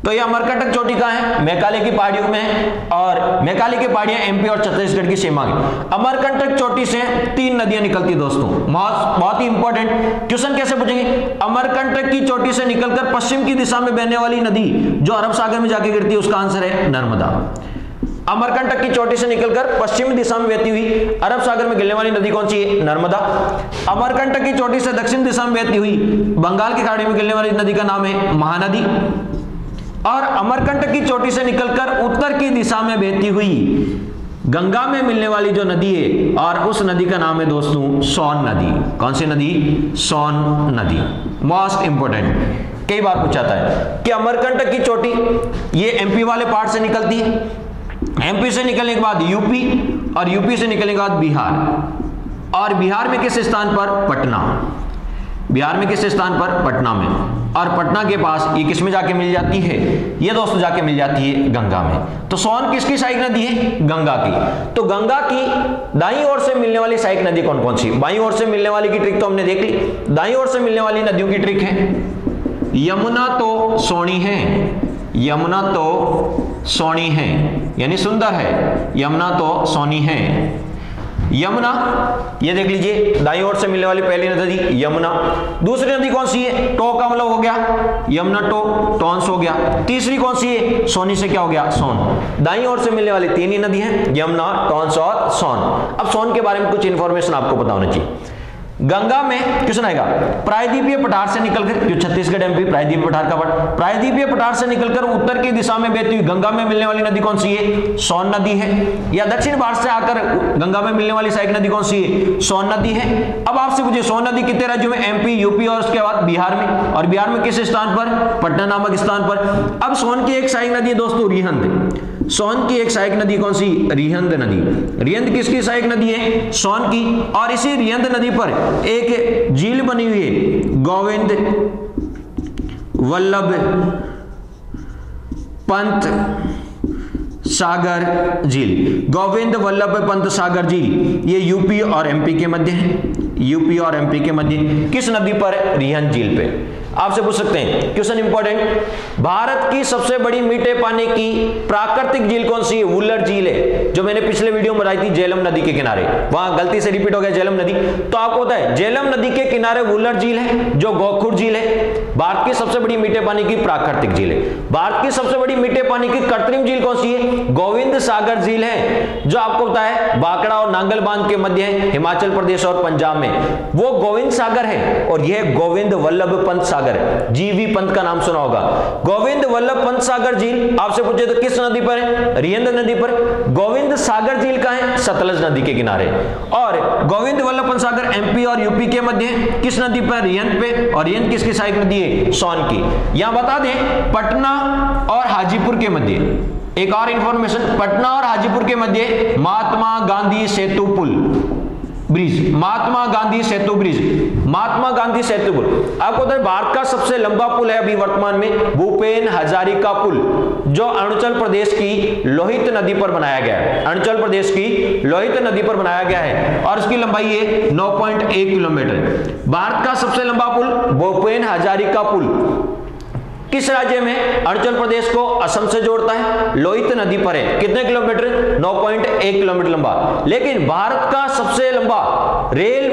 S1: तो ये अमरकंटक चोटी कहां है? मेघालय की पहाड़ियों में है, और मेघालय की पहाड़ियां एमपी और छत्तीसगढ़ की सीमा है। अमरकंटक चोटी से 3 नदियां निकलती है दोस्तों। बहुत ही इंपॉर्टेंट क्वेश्चन कैसे पूछेंगे? अमरकंटक की चोटी से निकलकर पश्चिम की दिशा में बहने वाली नदी जो अरब सागर में जाके गिरती है, उसका आंसर है नर्मदा। अमरकंटक की चोटी से निकलकर पश्चिमी दिशा में बहती हुई अरब सागर में गिरने वाली नदी कौन सी है? नर्मदा। अमरकंटक की चोटी से दक्षिण दिशा में बहती हुई बंगाल की खाड़ी में गिरने वाली नदी का नाम है महानदी। और अमरकंटक की चोटी से निकलकर उत्तर की दिशा में बहती हुई गंगा में मिलने वाली जो नदी है, और उस नदी का नाम है दोस्तों सोन नदी। कौन सी नदी? सोन नदी। मोस्ट इंपोर्टेंट, कई बार पूछा जाता है कि अमरकंटक की चोटी ये एमपी वाले पार्ट से निकलती है, एमपी से निकलने के बाद यूपी, और यूपी से निकलने के बाद बिहार। और बिहार में किस स्थान पर? पटना। बिहार में किस स्थान पर? पटना में। और पटना के पास ये किस में जाके मिल जाती है? ये दोस्तों जाके मिल जाती है गंगा में। तो सोन किसकी सहायक नदी है? गंगा की। तो गंगा की दाईं ओर से मिलने वाली सहायक नदी कौन कौन सी? बाईं ओर से मिलने वाली की ट्रिक तो हमने देख ली। दाईं ओर से मिलने वाली नदियों की ट्रिक है यमुना तो सोनी है, यमुना तो सोनी है, यानी सुंदर है। यमुना तो सोनी है। यमुना, ये देख लीजिए दाईं ओर से मिलने वाली पहली नदी यमुना। दूसरी नदी कौन सी है? टो का मतलब हो गया यमुना टो, टॉन्स हो गया। तीसरी कौन सी है? सोनी से क्या हो गया? सोन। दाईं ओर से मिलने वाली 3 ही नदी हैं, यमुना, टॉन्स और सोन। अब सोन के बारे में कुछ इंफॉर्मेशन आपको पता होना चाहिए। गंगा में क्वेश्चन आएगा, प्रायद्वीपीय पठार से निकलकर, जो छत्तीसगढ़ एमपी प्रायद्वीपीय पठार का पार्ट, प्रायद्वीपीय पठार से निकलकर उत्तर की दिशा में बहती हुई गंगा में मिलने वाली नदी कौन सी है? सोन नदी है। या दक्षिण भारत से आकर गंगा में मिलने वाली सहायक नदी कौन सी है? सोन नदी है। अब आपसे पूछिए सोन नदी कितने राज्यों में? एमपी, यूपी और उसके बाद बिहार में। और बिहार में किस स्थान पर? पटना नामक स्थान पर। अब सोन की एक सहायक नदी है दोस्तों रिहंद। सोन की एक सहायक नदी कौन सी? रिहंद नदी। रिहंद किसकी सहायक नदी है? सोन की। और इसी रिहंद नदी पर एक झील बनी हुई है, गोविंद वल्लभ पंत सागर झील। गोविंद वल्लभ पंत सागर झील ये यूपी और एमपी के मध्य है। यूपी और एमपी के मध्य किस नदी पर? रिहंद झील पे। आपसे पूछ सकते हैं क्वेश्चन इंपॉर्टेंट, भारत की सबसे बड़ी मीठे पानी की प्राकृतिक झील कौन सी है? वुलर झील है, जो मैंने पिछले वीडियो में बताई थी, झेलम नदी के किनारे। वहां गलती से रिपीट हो गया झेलम नदी, तो आपको पता है झेलम नदी के किनारे वुलर झील है, जो गोखुर झील है। भारत की सबसे बड़ी मीठे पानी की प्राकृतिक झील है। भारत की सबसे बड़ी मीठे पानी की कृत्रिम झील कौन सी है? गोविंद सागर झील है, जो आपको पता है बांकड़ा और नांगल बांध के मध्य है, हिमाचल प्रदेश और पंजाब में। वो गोविंद सागर है और यह गोविंद वल्लभ पंत सागर, जीवी पंत का नाम सुना होगा। गोविंद वल्लभ पंत सागर झील आपसे पूछे तो किस नदी पर है? रियंद नदी पर। गोविंद सागर झील कहां है? सतलज नदी के किनारे। और गोविंद वल्लभ पंत सागर एमपी और यूपी के मध्य है, किस नदी पर? रियंद पे। और रियंद किसकी सहायक नदी है? सोन की। यहां बता दें पटना और हाजीपुर के मध्य, एक और इंफॉर्मेशन, पटना और हाजीपुर के मध्य महात्मा गांधी सेतु पुल ब्रिज, महात्मा गांधी सेतु ब्रिज, महात्मा गांधी सेतु पुल। आपको पता है भारत का सबसे लंबा पुल है अभी वर्तमान में भूपेन हजारिका पुल, जो अरुणाचल प्रदेश की लोहित नदी पर बनाया गया है। अरुणाचल प्रदेश की लोहित नदी पर बनाया गया है और उसकी लंबाई है 9.1 किलोमीटर। भारत का सबसे लंबा पुल भूपेन हजारिका पुल किस राज्य में? अरुणाचल प्रदेश को असम से जोड़ता है, लोहित नदी पर है। कितने किलोमीटर? 9.1 किलोमीटर लंबा। लेकिन भारत का सबसे लंबा रेल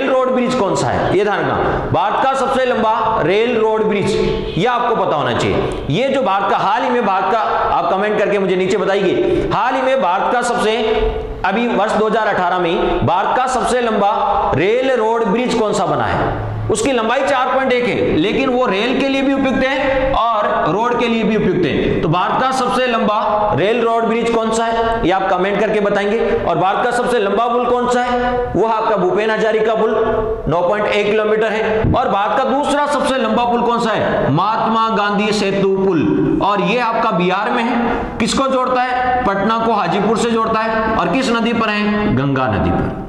S1: रोड ब्रिज कौन सा है? ये ध्यान रखना, भारत का सबसे लंबा रेल रोड ब्रिज, ये आपको पता होना चाहिए। ये जो भारत का हाल ही में, भारत का आप कमेंट करके मुझे नीचे बताइए, हाल ही में भारत का सबसे, अभी वर्ष 2018 में भारत का सबसे लंबा रेल रोड ब्रिज कौन सा बना है? उसकी लंबाई 4.1 है, लेकिन वो रेल के लिए भी उपयुक्त है और रोड के लिए भी उपयुक्त है। तो भारत का सबसे लंबा रेल रोड ब्रिज कौन सा है? ये आप कमेंट करके बताएंगे। और भारत का सबसे लंबा पुल कौन सा है? वो आपका भूपेन हजारिका पुल 9.1 किलोमीटर है। और भारत का दूसरा सबसे लंबा पुल कौन सा है? महात्मा गांधी सेतु पुल, और ये आपका बिहार में है। किसको जोड़ता है? पटना को हाजीपुर से जोड़ता है। और किस नदी पर है? गंगा नदी पर।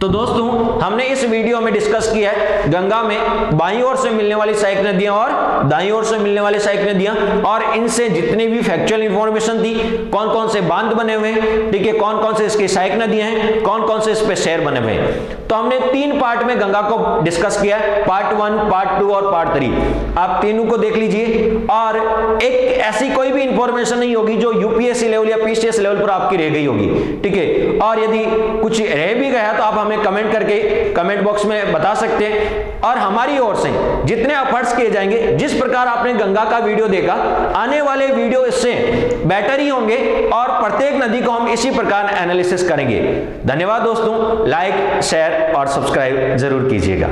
S1: तो दोस्तों हमने इस वीडियो में डिस्कस किया है गंगा में बाईं ओर से मिलने वाली सहायक नदियां और दाईं ओर से मिलने वाली सहायक नदियां, और इनसे जितनी भी फैक्चुअल इंफॉर्मेशन थी, कौन कौन से बांध बने हुए हैं, ठीक है, कौन कौन से इसकी सहायक नदियां हैं, कौन कौन से इस पे शहर बने हुए हैं। तो हमने 3 पार्ट में गंगा को डिस्कस किया है, पार्ट 1, पार्ट 2 और पार्ट 3। आप तीनों को देख लीजिए। और एक ऐसी कोई भी इंफॉर्मेशन नहीं होगी जो यूपीएससी लेवल या पीसीएस लेवल पर आपकी रह गई होगी, ठीक है। और यदि कुछ रह भी गया तो आप हमें कमेंट करके कमेंट बॉक्स में बता सकते हैं। और हमारी ओर से जितने एफर्ट्स किए जाएंगे, जिस प्रकार आपने गंगा का वीडियो देखा, आने वाले वीडियो इससे बेटर ही होंगे और प्रत्येक नदी को हम इसी प्रकार एनालिसिस करेंगे। धन्यवाद दोस्तों, लाइक, शेयर और सब्सक्राइब जरूर कीजिएगा।